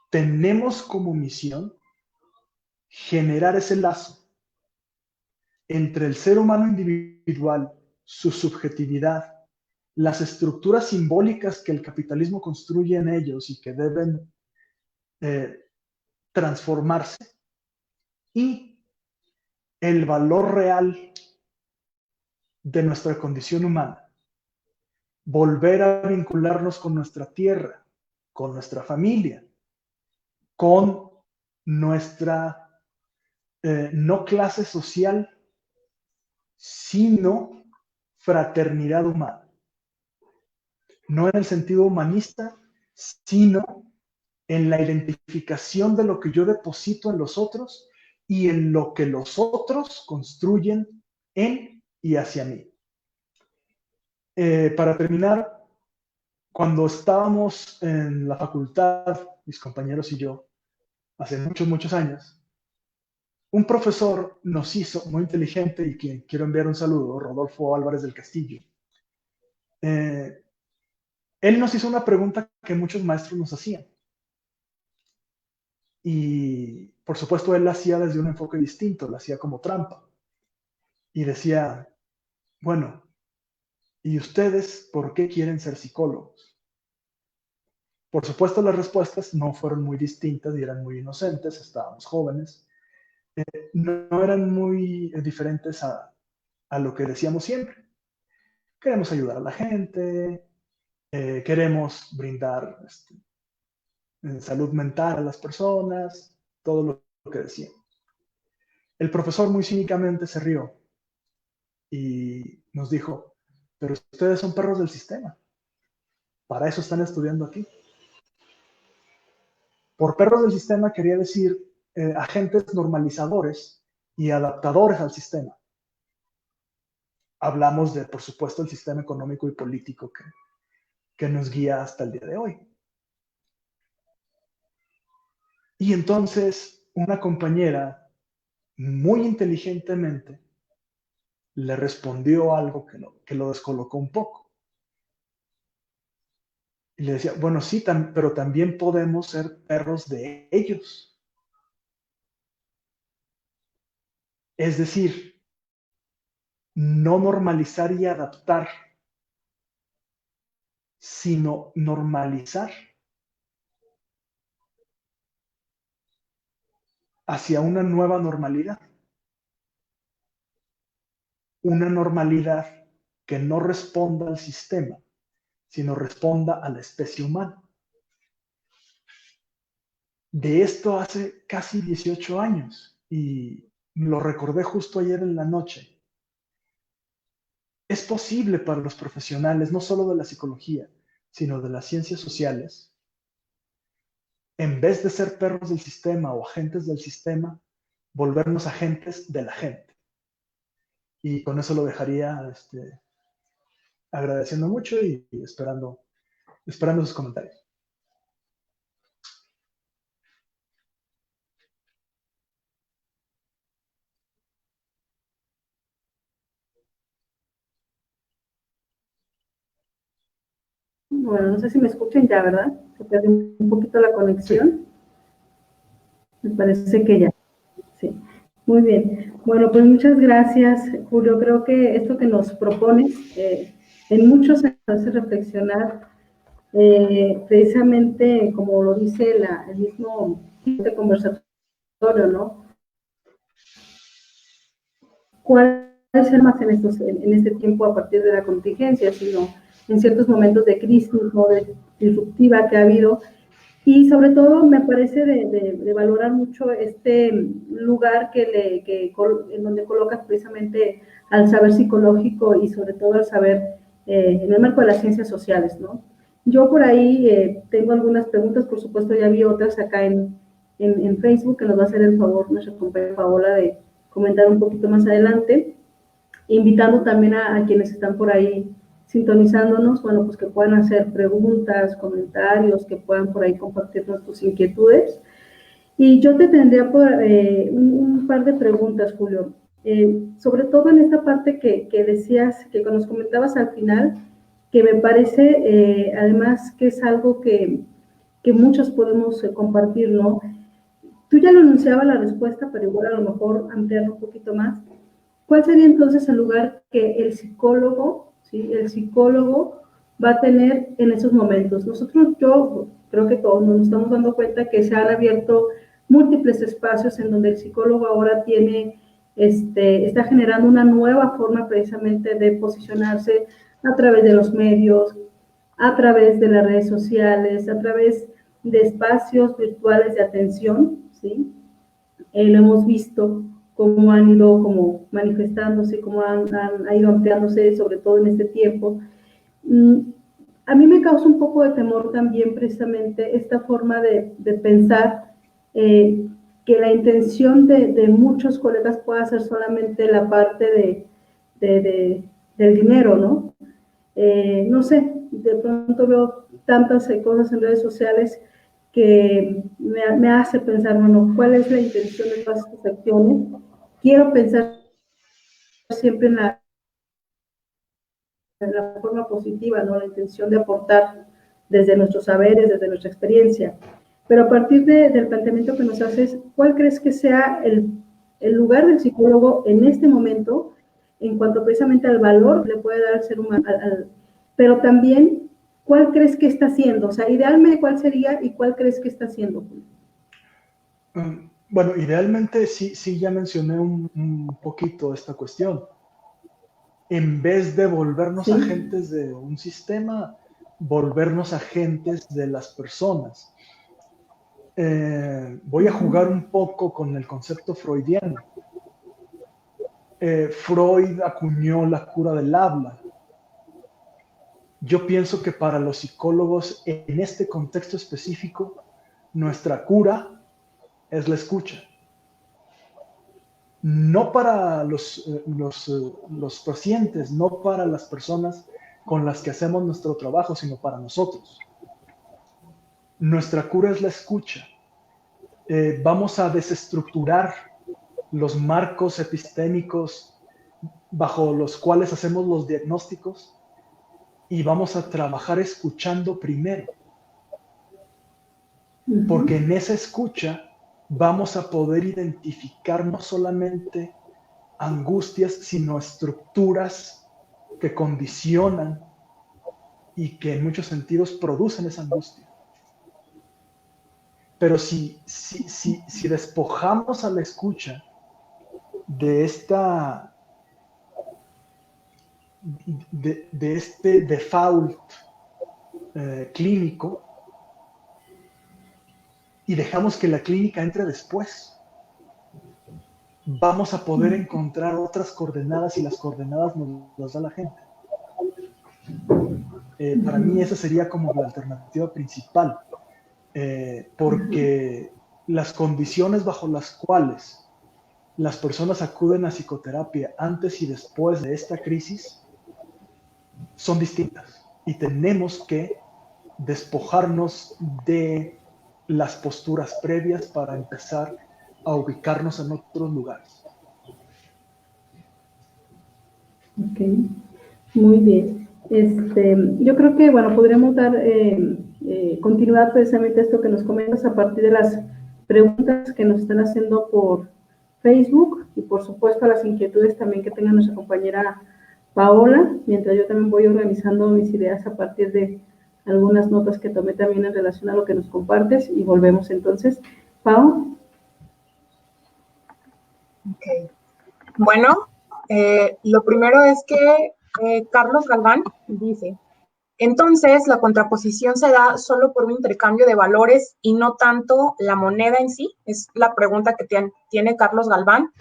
C: tenemos como misión generar ese lazo entre el ser humano individual, su subjetividad, las estructuras simbólicas que el capitalismo construye en ellos y que deben transformarse, y el valor real de nuestra condición humana. Volver a vincularnos con nuestra tierra, con nuestra familia, con nuestra no clase social, sino fraternidad humana. No en el sentido humanista, sino en la identificación de lo que yo deposito en los otros y en lo que los otros construyen en y hacia mí. Para terminar, cuando estábamos en la facultad, mis compañeros y yo, hace muchos, muchos años, un profesor nos hizo, muy inteligente y quien quiero enviar un saludo, Rodolfo Álvarez del Castillo. Él nos hizo una pregunta que muchos maestros nos hacían. Y por supuesto él la hacía desde un enfoque distinto, la hacía como trampa. Y decía, bueno, ¿y ustedes por qué quieren ser psicólogos? Por supuesto las respuestas no fueron muy distintas y eran muy inocentes, estábamos jóvenes. No eran muy diferentes a lo que decíamos siempre. Queremos ayudar a la gente, queremos brindar salud mental a las personas, todo lo que decíamos. El profesor muy cínicamente se rió y nos dijo, pero ustedes son perros del sistema, para eso están estudiando aquí. Por perros del sistema quería decir agentes normalizadores y adaptadores al sistema. Hablamos de, por supuesto, el sistema económico y político que nos guía hasta el día de hoy. Y entonces una compañera muy inteligentemente le respondió algo que lo descolocó un poco. Y le decía, bueno, sí, pero también podemos ser perros de ellos. Es decir, no normalizar y adaptar, sino normalizar hacia una nueva normalidad. una normalidad que no responda al sistema, sino responda a la especie humana. De esto hace casi 18 años y lo recordé justo ayer en la noche. Es posible para los profesionales, no solo de la psicología, sino de las ciencias sociales, en vez de ser perros del sistema o agentes del sistema, volvernos agentes de la gente. Y con eso lo dejaría agradeciendo mucho y esperando sus comentarios.
A: Bueno, no sé si me escuchan ya, ¿verdad? Se pierde un poquito la conexión.
C: Sí.
A: Me parece que ya. Sí. Muy bien. Bueno, pues muchas gracias, Julio. Creo que esto que nos propones en muchos nos hace reflexionar, precisamente como lo dice el mismo conversatorio, ¿no? ¿Cuál es el más en este tiempo a partir de la contingencia, sino en ciertos momentos de crisis, ¿no?, de disruptiva que ha habido? Y sobre todo me parece de valorar mucho este lugar en donde colocas precisamente al saber psicológico y sobre todo al saber en el marco de las ciencias sociales, ¿no? Yo por ahí tengo algunas preguntas, por supuesto ya vi otras acá en Facebook que nos va a hacer el favor nuestra compañera Paola de comentar un poquito más adelante, invitando también a quienes están por ahí sintonizándonos, bueno, pues que puedan hacer preguntas, comentarios, que puedan por ahí compartirnos tus inquietudes. Y yo te tendría un par de preguntas, Julio. Sobre todo en esta parte que decías, que nos comentabas al final, que me parece, además, que es algo que muchos podemos compartir, ¿no? Tú ya lo anunciaba la respuesta, pero igual a lo mejor ampliarlo un poquito más. ¿Cuál sería entonces el lugar que el psicólogo, ¿sí?, el psicólogo va a tener en esos momentos? Yo creo que todos nos estamos dando cuenta que se han abierto múltiples espacios en donde el psicólogo ahora está generando una nueva forma precisamente de posicionarse a través de los medios, a través de las redes sociales, a través de espacios virtuales de atención, ¿sí? Lo hemos visto cómo han ido como manifestándose, cómo han ido ampliándose, sobre todo en este tiempo. A mí me causa un poco de temor también precisamente esta forma de pensar que la intención de muchos colegas pueda ser solamente la parte del dinero, ¿no? No sé, de pronto veo tantas cosas en redes sociales que me hace pensar, bueno, ¿cuál es la intención de todas estas acciones? Quiero pensar siempre en la forma positiva, ¿no? La intención de aportar desde nuestros saberes, desde nuestra experiencia. Pero a partir del planteamiento que nos haces, ¿cuál crees que sea el lugar del psicólogo en este momento en cuanto precisamente al valor que le puede dar al ser humano? Pero también, ¿cuál crees que está haciendo? O sea, idealmente, ¿cuál sería y cuál crees que está haciendo?
C: Bueno, idealmente sí ya mencioné un poquito esta cuestión. En vez de volvernos
A: ¿Sí?
C: agentes de un sistema, volvernos agentes de las personas. Voy a jugar un poco con el concepto freudiano. Freud acuñó la cura del habla. Yo pienso que para los psicólogos, en este contexto específico, nuestra cura es la escucha. No para los pacientes, no para las personas con las que hacemos nuestro trabajo, sino para nosotros. Nuestra cura es la escucha. Vamos a desestructurar los marcos epistémicos bajo los cuales hacemos los diagnósticos y vamos a trabajar escuchando primero. Porque en esa escucha vamos a poder identificar no solamente angustias, sino estructuras que condicionan y que en muchos sentidos producen esa angustia. Pero si despojamos a la escucha de esta de este default clínico y dejamos que la clínica entre después, vamos a poder encontrar otras coordenadas y las coordenadas nos las da la gente. Para mí esa sería como la alternativa principal, porque las condiciones bajo las cuales las personas acuden a psicoterapia antes y después de esta crisis son distintas y tenemos que despojarnos de las posturas previas para empezar a ubicarnos en otros lugares.
A: Ok, muy bien. Yo creo que, bueno, podremos dar continuidad precisamente a esto que nos comentas a partir de las preguntas que nos están haciendo por Facebook y, por supuesto, a las inquietudes también que tenga nuestra compañera Paola, mientras yo también voy organizando mis ideas a partir de algunas notas que tomé también en relación a lo que nos compartes y volvemos entonces. Pau.
B: Ok. Bueno, lo primero es que Carlos Galván dice, entonces la contraposición se da solo por un intercambio de valores y no tanto la moneda en sí. Es la pregunta que tiene Carlos Galván.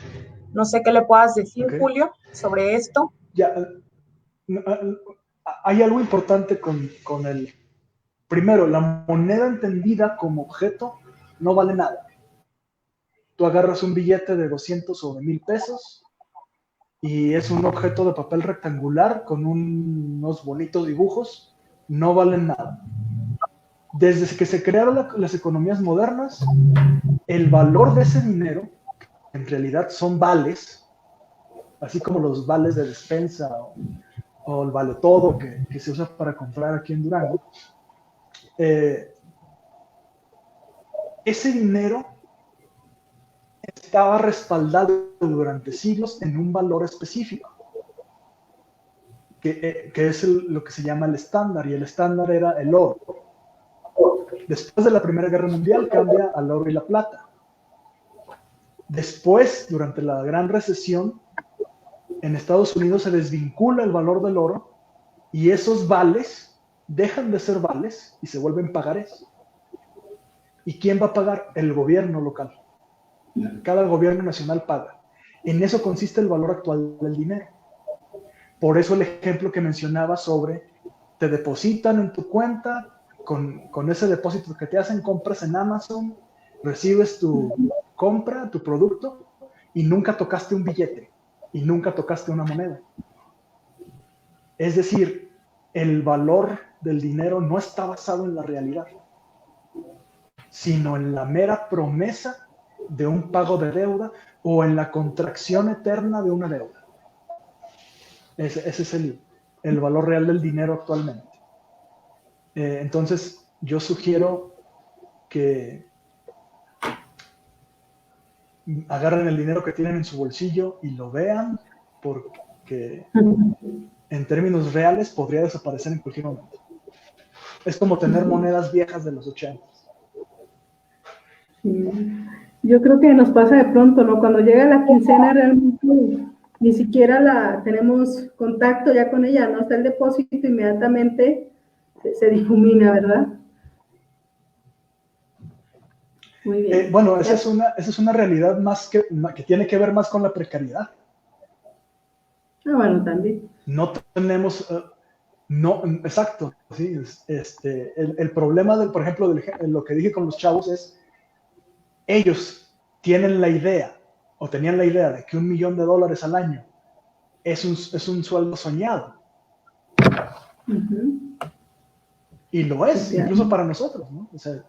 B: No sé qué le puedas decir,
C: Okay.
B: Julio, sobre esto.
C: Ya, hay algo importante con el... Primero, la moneda entendida como objeto no vale nada. Tú agarras un billete de 200 o de 1000 pesos y es un objeto de papel rectangular con unos bonitos dibujos, no valen nada. Desde que se crearon las economías modernas, el valor de ese dinero, en realidad son vales, así como los vales de despensa o el vale todo que se usa para comprar aquí en Durango. Ese dinero estaba respaldado durante siglos en un valor específico, que es lo que se llama el estándar, y el estándar era el oro. Después de la Primera Guerra Mundial cambia al oro y la plata. Después, durante la Gran Recesión, en Estados Unidos se desvincula el valor del oro y esos vales dejan de ser vales y se vuelven pagarés. ¿Y quién va a pagar? El gobierno local. Cada gobierno nacional paga. En eso consiste el valor actual del dinero. Por eso el ejemplo que mencionaba sobre te depositan en tu cuenta, con ese depósito que te hacen, compras en Amazon, recibes tu compra, tu producto, y nunca tocaste un billete, y nunca tocaste una moneda. Es decir, el valor del dinero no está basado en la realidad, sino en la mera promesa de un pago de deuda o en la contracción eterna de una deuda. Ese es el valor real del dinero actualmente. Entonces, yo sugiero que agarren el dinero que tienen en su bolsillo y lo vean, porque en términos reales podría desaparecer en cualquier momento. Es como tener monedas viejas de los 80.
A: Sí. Yo creo que nos pasa de pronto, ¿no? Cuando llega la quincena realmente ni siquiera tenemos contacto ya con ella, ¿no? Está el depósito, inmediatamente se difumina, ¿verdad? Muy bien.
C: Bueno, esa es una realidad que tiene que ver más con la precariedad.
A: Ah, bueno, también.
C: No tenemos... no, exacto, sí. El problema, por ejemplo, lo que dije con los chavos es, ellos tienen la idea, o tenían la idea de que $1 millón al año es un sueldo soñado.
A: Uh-huh.
C: Y lo es, incluso para nosotros, ¿no? O sea,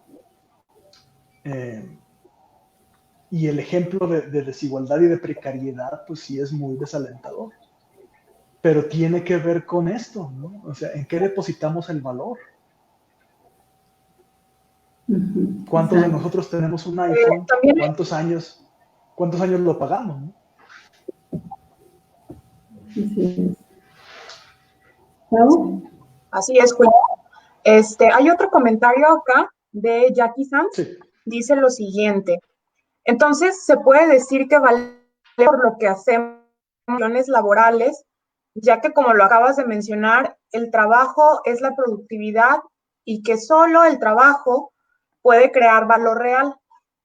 C: y el ejemplo de desigualdad y de precariedad, pues sí es muy desalentador. Pero tiene que ver con esto, ¿no? O sea, ¿en qué depositamos el valor?
A: Uh-huh.
C: ¿Cuántos de nosotros tenemos un iPhone? ¿Cuántos años lo pagamos, ¿no?
A: Sí. ¿Pau?
B: Así es, Julio. Hay otro comentario acá de Jackie Sanz.
C: Sí.
B: Dice lo siguiente. Entonces, se puede decir que vale por lo que hacemos laborales ya que como lo acabas de mencionar, el trabajo es la productividad y que solo el trabajo puede crear valor real.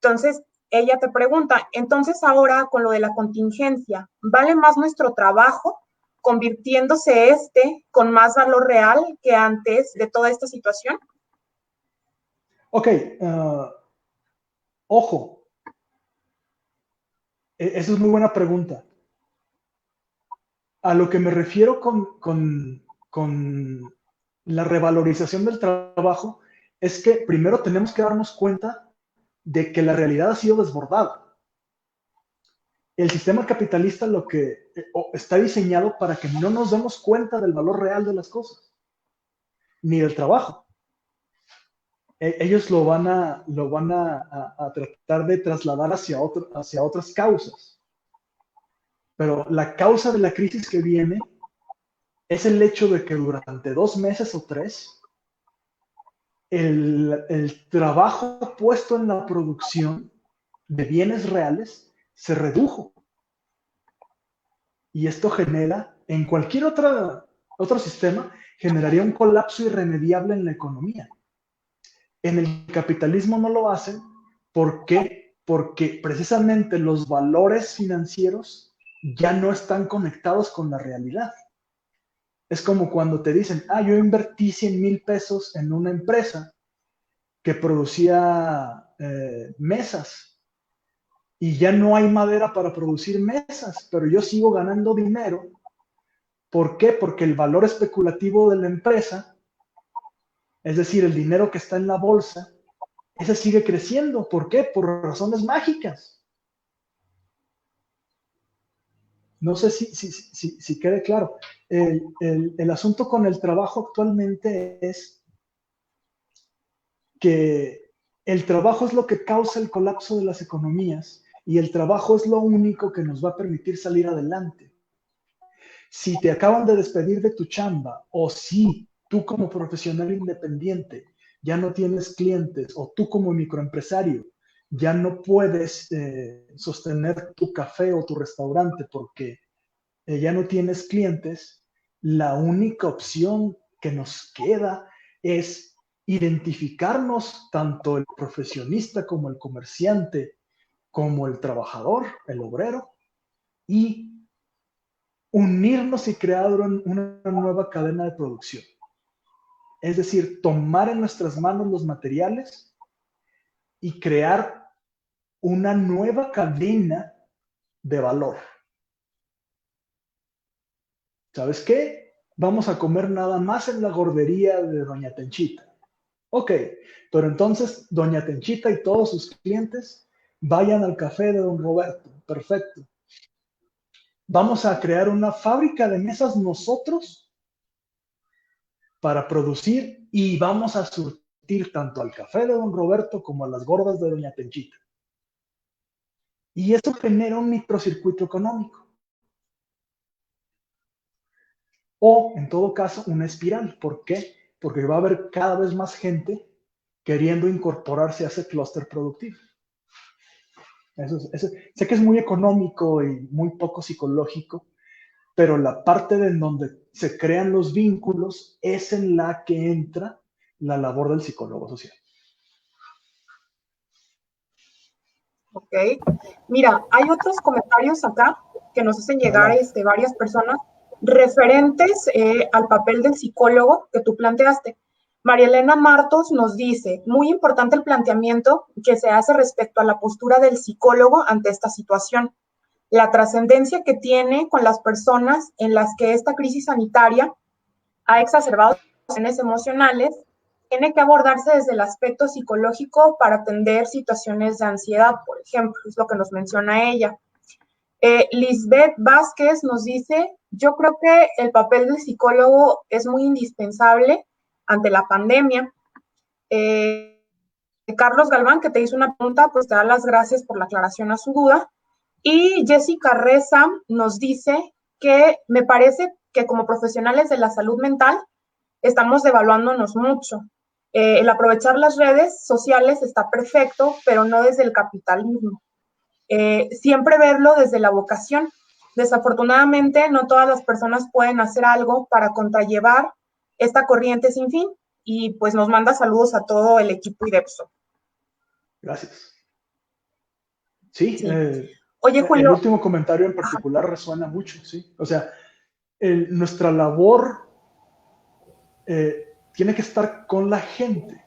B: Entonces, ella te pregunta, entonces ahora con lo de la contingencia, ¿vale más nuestro trabajo convirtiéndose con más valor real que antes de toda esta situación?
C: Ok, ojo, esa es muy buena pregunta. A lo que me refiero con la revalorización del trabajo es que primero tenemos que darnos cuenta de que la realidad ha sido desbordada. El sistema capitalista lo que está diseñado para que no nos demos cuenta del valor real de las cosas, ni del trabajo. Ellos lo van a tratar de trasladar hacia otras causas. Pero la causa de la crisis que viene es el hecho de que durante 2 meses o 3, el trabajo puesto en la producción de bienes reales se redujo. Y esto genera, en cualquier otro sistema, generaría un colapso irremediable en la economía. En el capitalismo no lo hacen. ¿Por qué? Porque precisamente los valores financieros ya no están conectados con la realidad. Es como cuando te dicen, yo invertí 100,000 pesos en una empresa que producía mesas y ya no hay madera para producir mesas, pero yo sigo ganando dinero. ¿Por qué? Porque el valor especulativo de la empresa, es decir, el dinero que está en la bolsa, ese sigue creciendo. ¿Por qué? Por razones mágicas. No sé si quede claro. El asunto con el trabajo actualmente es que el trabajo es lo que causa el colapso de las economías y el trabajo es lo único que nos va a permitir salir adelante. Si te acaban de despedir de tu chamba o si tú como profesional independiente ya no tienes clientes o tú como microempresario ya no puedes sostener tu café o tu restaurante porque ya no tienes clientes, la única opción que nos queda es identificarnos, tanto el profesionista como el comerciante, como el trabajador, el obrero, y unirnos y crear una nueva cadena de producción. Es decir, tomar en nuestras manos los materiales y crear una nueva cadena de valor. ¿Sabes qué? Vamos a comer nada más en la gordería de Doña Tenchita. Ok, pero entonces Doña Tenchita y todos sus clientes vayan al café de Don Roberto. Perfecto. Vamos a crear una fábrica de mesas nosotros para producir y vamos a surtir tanto al café de Don Roberto como a las gordas de Doña Tenchita. Y eso genera un microcircuito económico. O, en todo caso, una espiral. ¿Por qué? Porque va a haber cada vez más gente queriendo incorporarse a ese clúster productivo. Sé que es muy económico y muy poco psicológico, pero la parte de donde se crean los vínculos es en la que entra la labor del psicólogo social.
B: Ok. Mira, hay otros comentarios acá que nos hacen llegar varias personas referentes al papel del psicólogo que tú planteaste. María Elena Martos nos dice, muy importante el planteamiento que se hace respecto a la postura del psicólogo ante esta situación, la trascendencia que tiene con las personas en las que esta crisis sanitaria ha exacerbado situaciones emocionales, tiene que abordarse desde el aspecto psicológico para atender situaciones de ansiedad, por ejemplo, es lo que nos menciona ella. Lisbeth Vázquez nos dice, yo creo que el papel del psicólogo es muy indispensable ante la pandemia. Carlos Galván, que te hizo una pregunta, pues te da las gracias por la aclaración a su duda. Y Jessica Reza nos dice que me parece que como profesionales de la salud mental estamos devaluándonos mucho. El aprovechar las redes sociales está perfecto, pero no desde el capitalismo. Siempre verlo desde la vocación. Desafortunadamente, no todas las personas pueden hacer algo para contrarrestar esta corriente sin fin, y pues nos manda saludos a todo el equipo IDEPSO.
C: Gracias. Sí,
B: sí. Oye, Julio,
C: el último comentario en particular resuena mucho, sí. O sea, nuestra labor tiene que estar con la gente,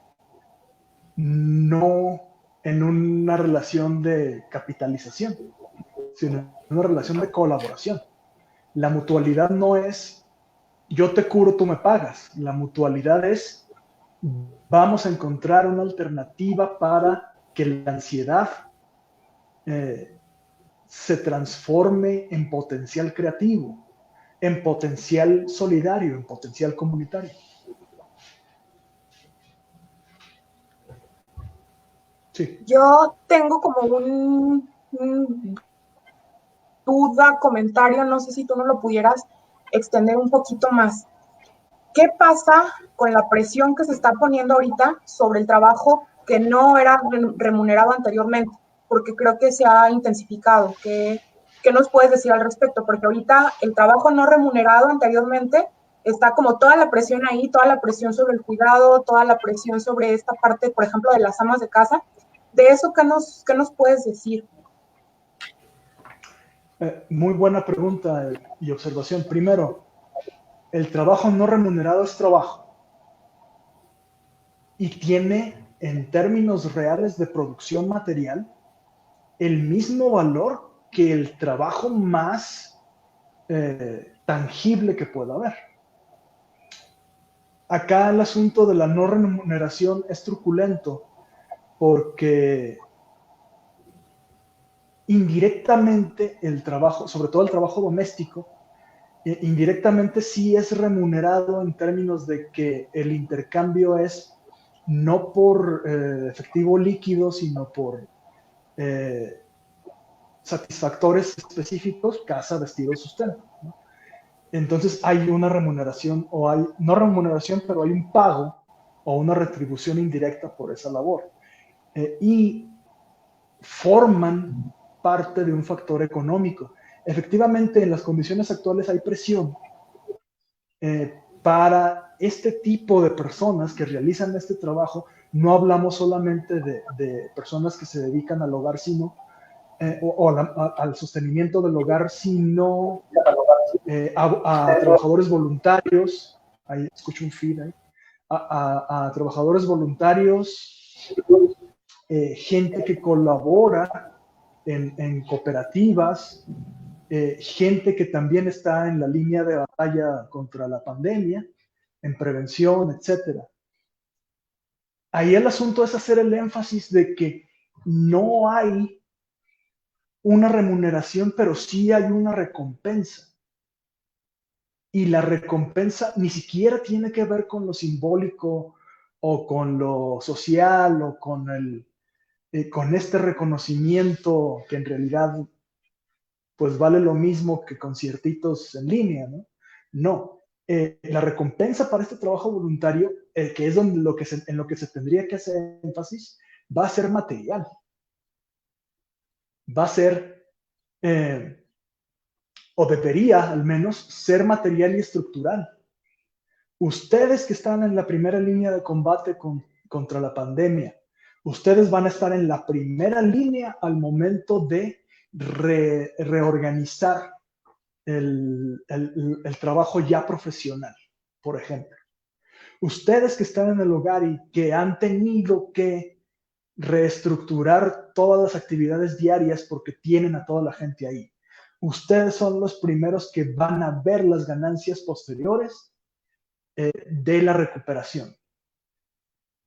C: no en una relación de capitalización, sino en una relación de colaboración. La mutualidad no es yo te curo, tú me pagas. La mutualidad es vamos a encontrar una alternativa para que la ansiedad se transforme en potencial creativo, en potencial solidario, en potencial comunitario. Sí.
B: Yo tengo como un duda, comentario, no sé si tú no lo pudieras extender un poquito más. ¿Qué pasa con la presión que se está poniendo ahorita sobre el trabajo que no era remunerado anteriormente? Porque creo que se ha intensificado. ¿Qué nos puedes decir al respecto? Porque ahorita el trabajo no remunerado anteriormente está como toda la presión ahí, toda la presión sobre el cuidado, toda la presión sobre esta parte, por ejemplo, de las amas de casa. De eso, ¿qué nos puedes decir?
C: Muy buena pregunta y observación. Primero, el trabajo no remunerado es trabajo y tiene, en términos reales de producción material, el mismo valor que el trabajo más tangible que pueda haber. Acá el asunto de la no remuneración es truculento porque indirectamente el trabajo, sobre todo el trabajo doméstico, indirectamente sí es remunerado en términos de que el intercambio es no por efectivo líquido, sino por satisfactores específicos, casa, vestido, sustento, ¿no? Entonces hay una remuneración, o hay, no remuneración, pero hay un pago o una retribución indirecta por esa labor. Y forman parte de un factor económico. Efectivamente, en las condiciones actuales hay presión para este tipo de personas que realizan este trabajo. No hablamos solamente de personas que se dedican al hogar, sino al sostenimiento del hogar, sino a trabajadores voluntarios. Ahí escucho un feed ahí. A trabajadores voluntarios, gente que colabora en cooperativas, gente que también está en la línea de batalla contra la pandemia, en prevención, etcétera. Ahí el asunto es hacer el énfasis de que no hay una remuneración, pero sí hay una recompensa. Y la recompensa ni siquiera tiene que ver con lo simbólico o con lo social o con este reconocimiento que en realidad pues vale lo mismo que conciertitos en línea, ¿no? No. La recompensa para este trabajo voluntario, que es en lo que se tendría que hacer énfasis, va a ser material. Va a ser, o debería al menos, ser material y estructural. Ustedes que están en la primera línea de combate contra la pandemia, ustedes van a estar en la primera línea al momento de reorganizar el trabajo ya profesional, por ejemplo. Ustedes que están en el hogar y que han tenido que reestructurar todas las actividades diarias porque tienen a toda la gente ahí. Ustedes son los primeros que van a ver las ganancias posteriores de la recuperación.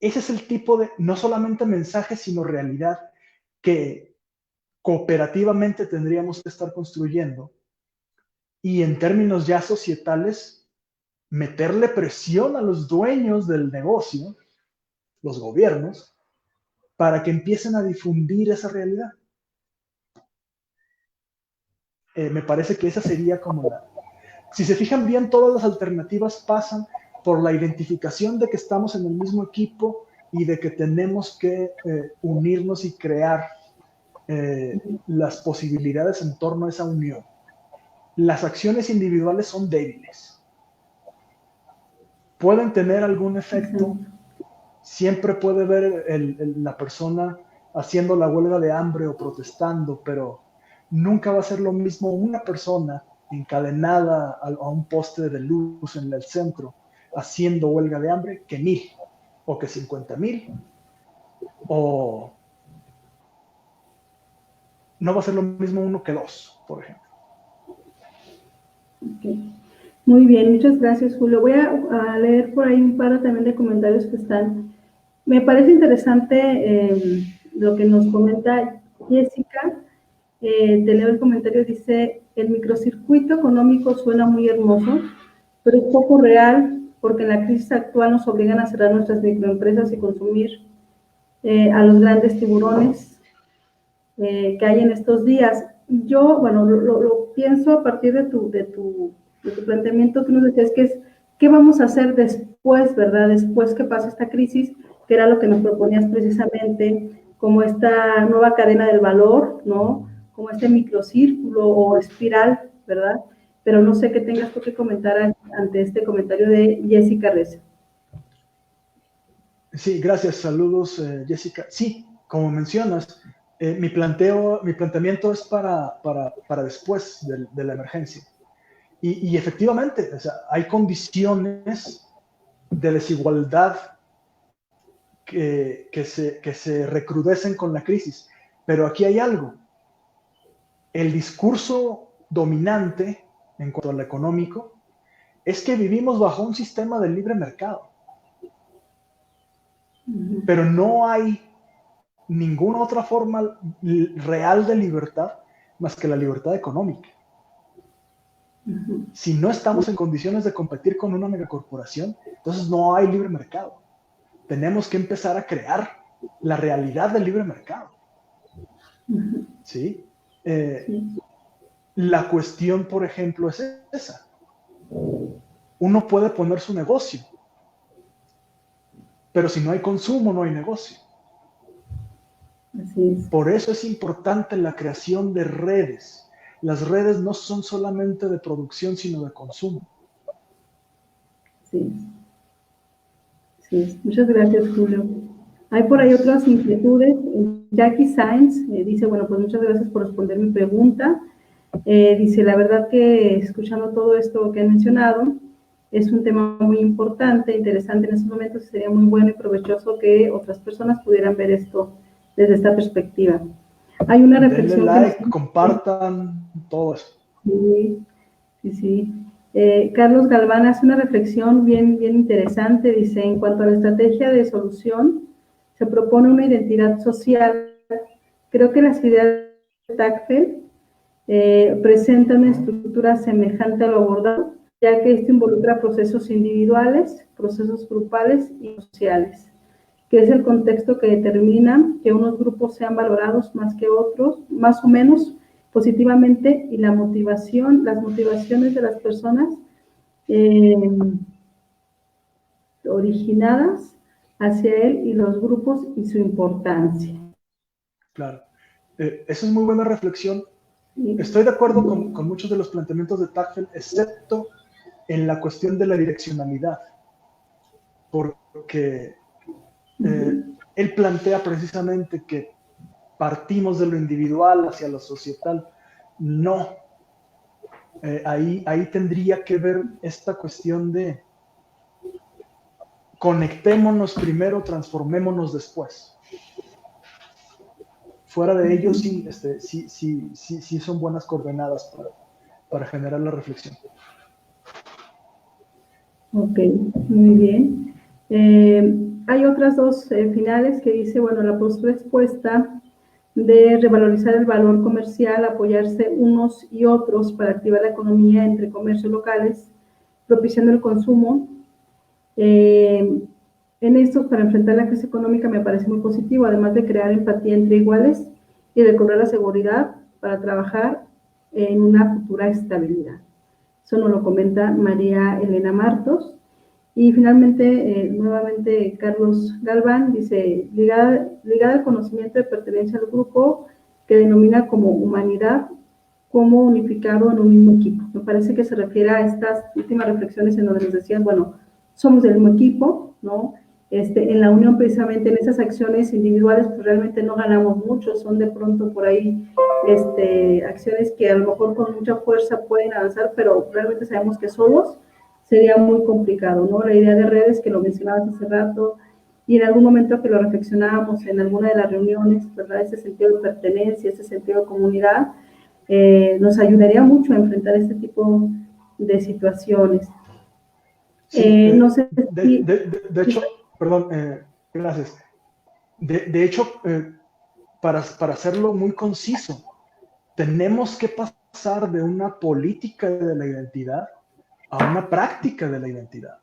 C: Ese es el tipo de, no solamente mensaje, sino realidad que cooperativamente tendríamos que estar construyendo. Y en términos ya societales, meterle presión a los dueños del negocio, los gobiernos, para que empiecen a difundir esa realidad. Me parece que esa sería como la... Si se fijan bien, todas las alternativas pasan por la identificación de que estamos en el mismo equipo y de que tenemos que unirnos y crear las posibilidades en torno a esa unión. las acciones individuales son débiles. Pueden tener algún efecto, siempre puede ver la persona haciendo la huelga de hambre o protestando, pero nunca va a ser lo mismo una persona encadenada a un poste de luz en el centro haciendo huelga de hambre que 1,000 o que 50,000, o no va a ser lo mismo uno que 2, por ejemplo.
A: Okay. Muy bien, muchas gracias, Julio. Voy a leer por ahí un par también de comentarios que están. Me parece interesante lo que nos comenta Jessica. Te leo el comentario, dice: el microcircuito económico suena muy hermoso, pero es poco real, porque en la crisis actual nos obligan a cerrar nuestras microempresas y consumir a los grandes tiburones que hay en estos días. Yo, bueno, lo pienso a partir de tu planteamiento que nos decías, que es, ¿qué vamos a hacer después, verdad? Después que pase esta crisis, que era lo que nos proponías precisamente, como esta nueva cadena del valor, ¿no? Como este microcírculo o espiral, ¿verdad? Pero no sé qué tengas tú que comentar ante este comentario de Jessica Reza.
C: Sí, gracias. Saludos, Jessica. Sí, como mencionas, mi planteamiento es para después de la emergencia. Y efectivamente, o sea, hay condiciones de desigualdad que se recrudecen con la crisis. Pero aquí hay algo. El discurso dominante en cuanto a lo económico es que vivimos bajo un sistema de libre mercado. Pero no hay ninguna otra forma real de libertad más que la libertad económica. Si no estamos en condiciones de competir con una megacorporación, entonces no hay libre mercado. Tenemos que empezar a crear la realidad del libre mercado. ¿Sí? La cuestión, por ejemplo, es esa. Uno puede poner su negocio, pero si no hay consumo, no hay negocio.
A: Así es.
C: Por eso es importante la creación de redes. Las redes no son solamente de producción, sino de consumo.
A: Sí. Sí. Muchas gracias, Julio. Hay por ahí otras inquietudes. Jackie Sainz dice, bueno, pues muchas gracias por responder mi pregunta. Dice, la verdad que escuchando todo esto que han mencionado, es un tema muy importante, interesante en estos momentos, y sería muy bueno y provechoso que otras personas pudieran ver esto desde esta perspectiva. Hay una reflexión.
C: Denle like, compartan, todo eso.
A: Sí, sí, sí. Carlos Galván hace una reflexión bien interesante, dice, en cuanto a la estrategia de solución, se propone una identidad social. Creo que las ideas de Tacfel presenta una estructura semejante a lo abordado, ya que esto involucra procesos individuales, procesos grupales y sociales, que es el contexto que determina que unos grupos sean valorados más que otros, más o menos positivamente, y las motivaciones de las personas originadas hacia él y los grupos y su importancia.
C: Claro. Esa es muy buena reflexión. Estoy de acuerdo con muchos de los planteamientos de Tacfel, excepto en la cuestión de la direccionalidad, porque él plantea precisamente que partimos de lo individual hacia lo societal. No. Ahí tendría que ver esta cuestión de conectémonos primero, transformémonos después. Fuera de ello, sí son buenas coordenadas para generar la reflexión.
A: Ok, muy bien. Hay otras dos finales que dice, bueno, la respuesta de revalorizar el valor comercial, apoyarse unos y otros para activar la economía entre comercios locales, propiciando el consumo. En estos, para enfrentar la crisis económica, me parece muy positivo, además de crear empatía entre iguales y de cobrar la seguridad para trabajar en una futura estabilidad. Eso nos lo comenta María Elena Martos. Y finalmente, nuevamente, Carlos Galván dice, ligada al conocimiento de pertenencia al grupo que denomina como humanidad, cómo unificarlo en un mismo equipo. Me parece que se refiere a estas últimas reflexiones en donde nos decían, bueno, somos del mismo equipo, ¿no? En la unión, precisamente en esas acciones individuales, pues realmente no ganamos mucho, son de pronto por ahí acciones que a lo mejor con mucha fuerza pueden avanzar, pero realmente sabemos que solos sería muy complicado, ¿no? La idea de redes, que lo mencionabas hace rato, y en algún momento que lo reflexionábamos en alguna de las reuniones, ¿verdad? Ese sentido de pertenencia, ese sentido de comunidad, nos ayudaría mucho a enfrentar este tipo de situaciones.
C: Sí,
A: No sé si...
C: de hecho, perdón, gracias. De hecho, para hacerlo muy conciso, tenemos que pasar de una política de la identidad a una práctica de la identidad.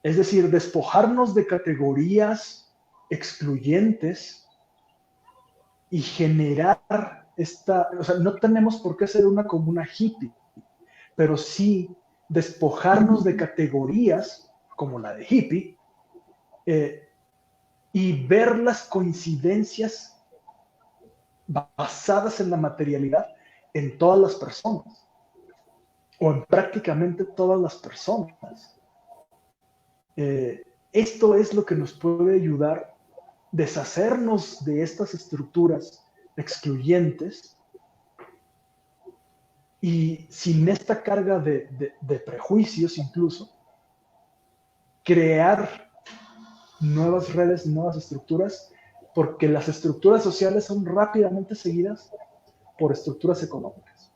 C: Es decir, despojarnos de categorías excluyentes y generar o sea, no tenemos por qué ser una comuna hippie, pero sí despojarnos de categorías como la de hippie y ver las coincidencias basadas en la materialidad en todas las personas o en prácticamente todas las personas. Esto es lo que nos puede ayudar a deshacernos de estas estructuras excluyentes y sin esta carga de prejuicios incluso, crear nuevas redes, nuevas estructuras, porque las estructuras sociales son rápidamente seguidas por estructuras económicas.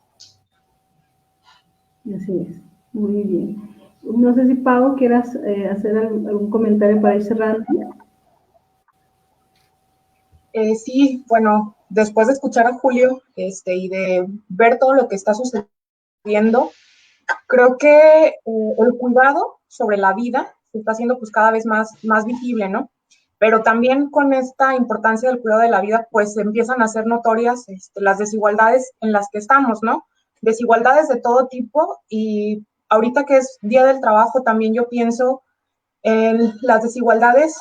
A: Así es, muy bien. No sé si, Pau, quieras hacer algún comentario para ir cerrando.
B: Sí, bueno, después de escuchar a Julio y de ver todo lo que está sucediendo, creo que el cuidado sobre la vida se está haciendo pues cada vez más visible, ¿no? Pero también con esta importancia del cuidado de la vida, pues empiezan a ser notorias las desigualdades en las que estamos, ¿no? Desigualdades de todo tipo, y ahorita que es Día del Trabajo, también yo pienso en las desigualdades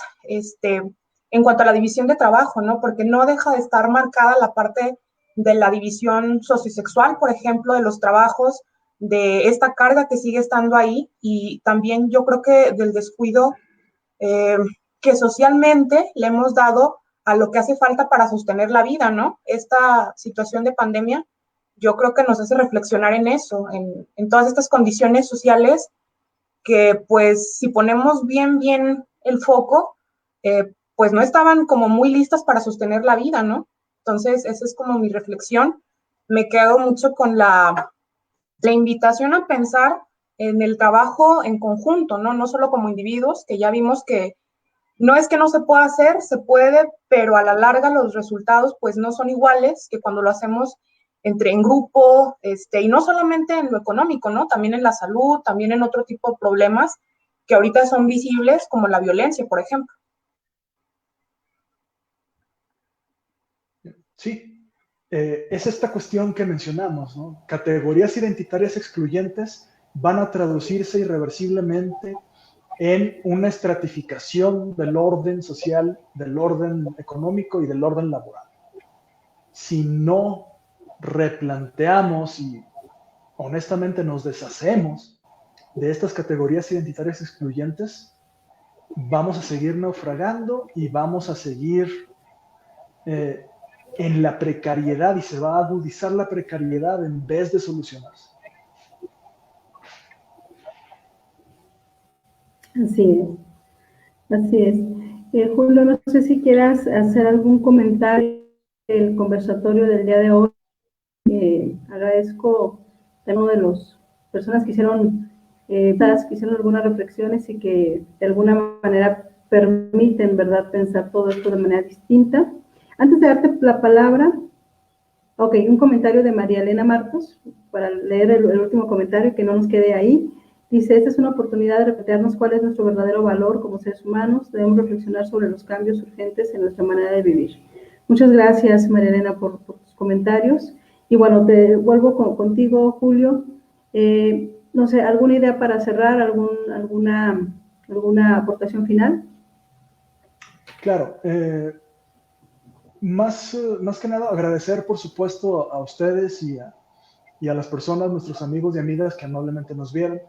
B: en cuanto a la división de trabajo, ¿no? Porque no deja de estar marcada la parte de la división sociosexual, por ejemplo, de los trabajos, de esta carga que sigue estando ahí, y también yo creo que del descuido que socialmente le hemos dado a lo que hace falta para sostener la vida, ¿no? Esta situación de pandemia, yo creo que nos hace reflexionar en eso, en todas estas condiciones sociales que, pues, si ponemos bien el foco, pues no estaban como muy listas para sostener la vida, ¿no? Entonces, esa es como mi reflexión. Me quedo mucho con la invitación a pensar en el trabajo en conjunto, ¿no? No solo como individuos, que ya vimos que no es que no se pueda hacer, se puede, pero a la larga los resultados pues no son iguales que cuando lo hacemos en grupo, y no solamente en lo económico, ¿no? También en la salud, también en otro tipo de problemas que ahorita son visibles, como la violencia, por ejemplo.
C: Sí, es esta cuestión que mencionamos, ¿no? Categorías identitarias excluyentes van a traducirse irreversiblemente en una estratificación del orden social, del orden económico y del orden laboral. Si no replanteamos y honestamente nos deshacemos de estas categorías identitarias excluyentes, vamos a seguir naufragando y vamos a seguir en la precariedad, y se va a agudizar la precariedad en vez de solucionarse.
A: Así es, así es. Julio, no sé si quieras hacer algún comentario del conversatorio del día de hoy. Agradezco a uno de las personas que hicieron algunas reflexiones y que de alguna manera permiten, ¿verdad?, pensar todo esto de manera distinta. Antes de darte la palabra, un comentario de María Elena Marcos, para leer el último comentario, que no nos quede ahí. Dice, esta es una oportunidad de replantearnos cuál es nuestro verdadero valor como seres humanos. Debemos reflexionar sobre los cambios urgentes en nuestra manera de vivir. Muchas gracias, María Elena, por tus comentarios. Y bueno, te vuelvo contigo, Julio. No sé, ¿alguna idea para cerrar? ¿Alguna aportación final?
C: Claro, más que nada agradecer, por supuesto, a ustedes y a y a las personas, nuestros amigos y amigas que amablemente nos vieron.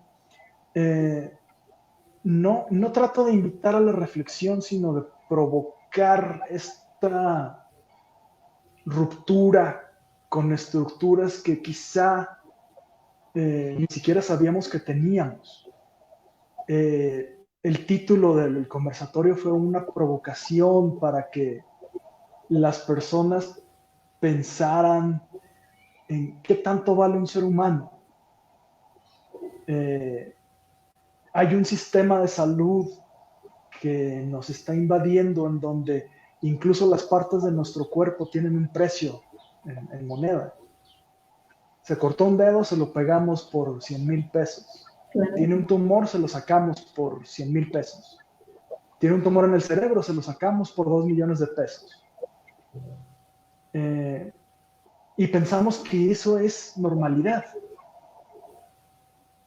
C: No trato de invitar a la reflexión, sino de provocar esta ruptura con estructuras que quizá ni siquiera sabíamos que teníamos. El título del conversatorio fue una provocación para que las personas pensaran en qué tanto vale un ser humano. Hay un sistema de salud que nos está invadiendo, en donde incluso las partes de nuestro cuerpo tienen un precio en moneda. Se cortó un dedo, se lo pegamos por 100,000 pesos.
A: Claro.
C: Tiene un tumor, se lo sacamos por 100,000 pesos. Tiene un tumor en el cerebro, se lo sacamos por 2 millones de pesos. Y pensamos que eso es normalidad.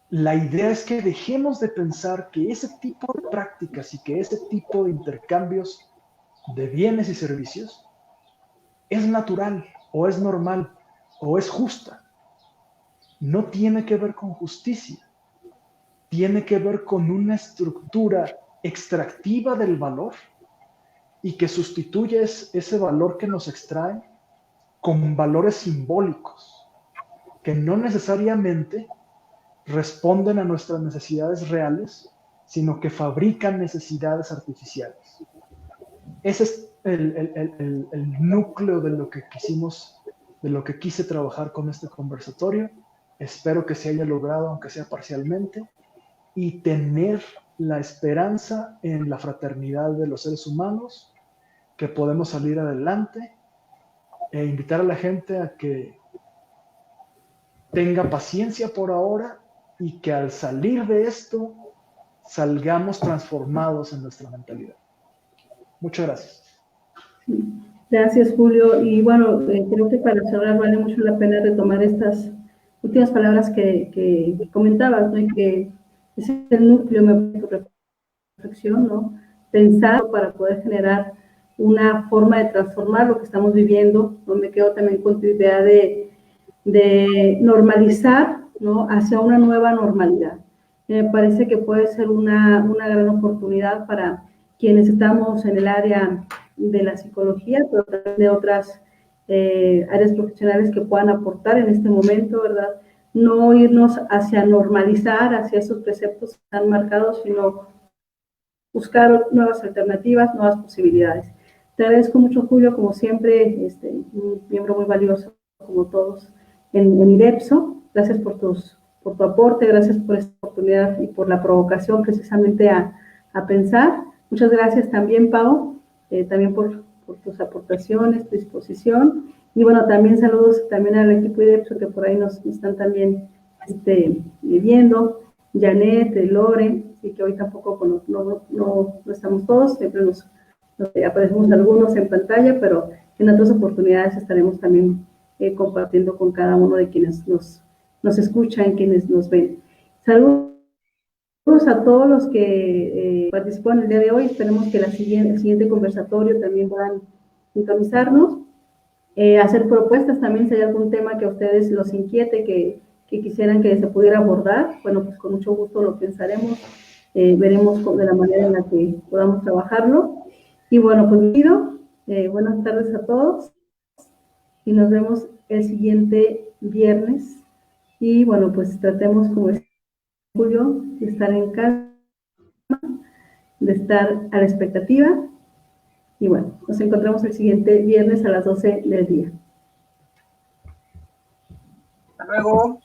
C: La idea es que dejemos de pensar que ese tipo de prácticas y que ese tipo de intercambios de bienes y servicios es natural o es normal o es justa. No tiene que ver con justicia, tiene que ver con una estructura extractiva del valor y que sustituye ese valor que nos extrae con valores simbólicos que no necesariamente responden a nuestras necesidades reales, sino que fabrican necesidades artificiales. Ese es el núcleo de lo que quisimos, de lo que quise trabajar con este conversatorio. Espero que se haya logrado, aunque sea parcialmente, y tener la esperanza en la fraternidad de los seres humanos, que podemos salir adelante, e invitar a la gente a que tenga paciencia por ahora y que al salir de esto salgamos transformados en nuestra mentalidad. Muchas gracias.
A: Gracias, Julio. Y bueno, creo que para cerrar vale mucho la pena retomar estas últimas palabras que comentabas, ¿no? Y que es el núcleo de tu reflexión, ¿no? Pensar para poder generar una forma de transformar lo que estamos viviendo. ¿No? Me quedo también con tu idea de normalizar, ¿no? Hacia una nueva normalidad. Me parece que puede ser una gran oportunidad para quienes estamos en el área de la psicología, pero también de otras áreas profesionales que puedan aportar en este momento, ¿verdad? No irnos hacia normalizar, hacia esos preceptos que están marcados, sino buscar nuevas alternativas, nuevas posibilidades. Te agradezco mucho, Julio, como siempre, un miembro muy valioso, como todos, en IDEPSO. Gracias por tu aporte, gracias por esta oportunidad y por la provocación precisamente a pensar. Muchas gracias también, Pau, también por tus aportaciones, tu disposición. Y bueno, también saludos también al equipo IDEPSO que por ahí nos están también viendo. Janet, Lore, y que hoy tampoco no estamos todos, siempre nos aparecemos algunos en pantalla, pero en otras oportunidades estaremos también compartiendo con cada uno de quienes nos escuchan, quienes nos ven. Saludos a todos los que participan el día de hoy. Esperemos que el siguiente conversatorio también puedan sintonizarnos, hacer propuestas también si hay algún tema que a ustedes los inquiete, que quisieran que se pudiera abordar. Bueno, pues con mucho gusto lo pensaremos, veremos de la manera en la que podamos trabajarlo. Y bueno, pues pido buenas tardes a todos y nos vemos el siguiente viernes. Y bueno, pues tratemos, como es Julio, de estar en calma, de estar a la expectativa. Y bueno, nos encontramos el siguiente viernes a las 12 del día.
B: Hasta luego.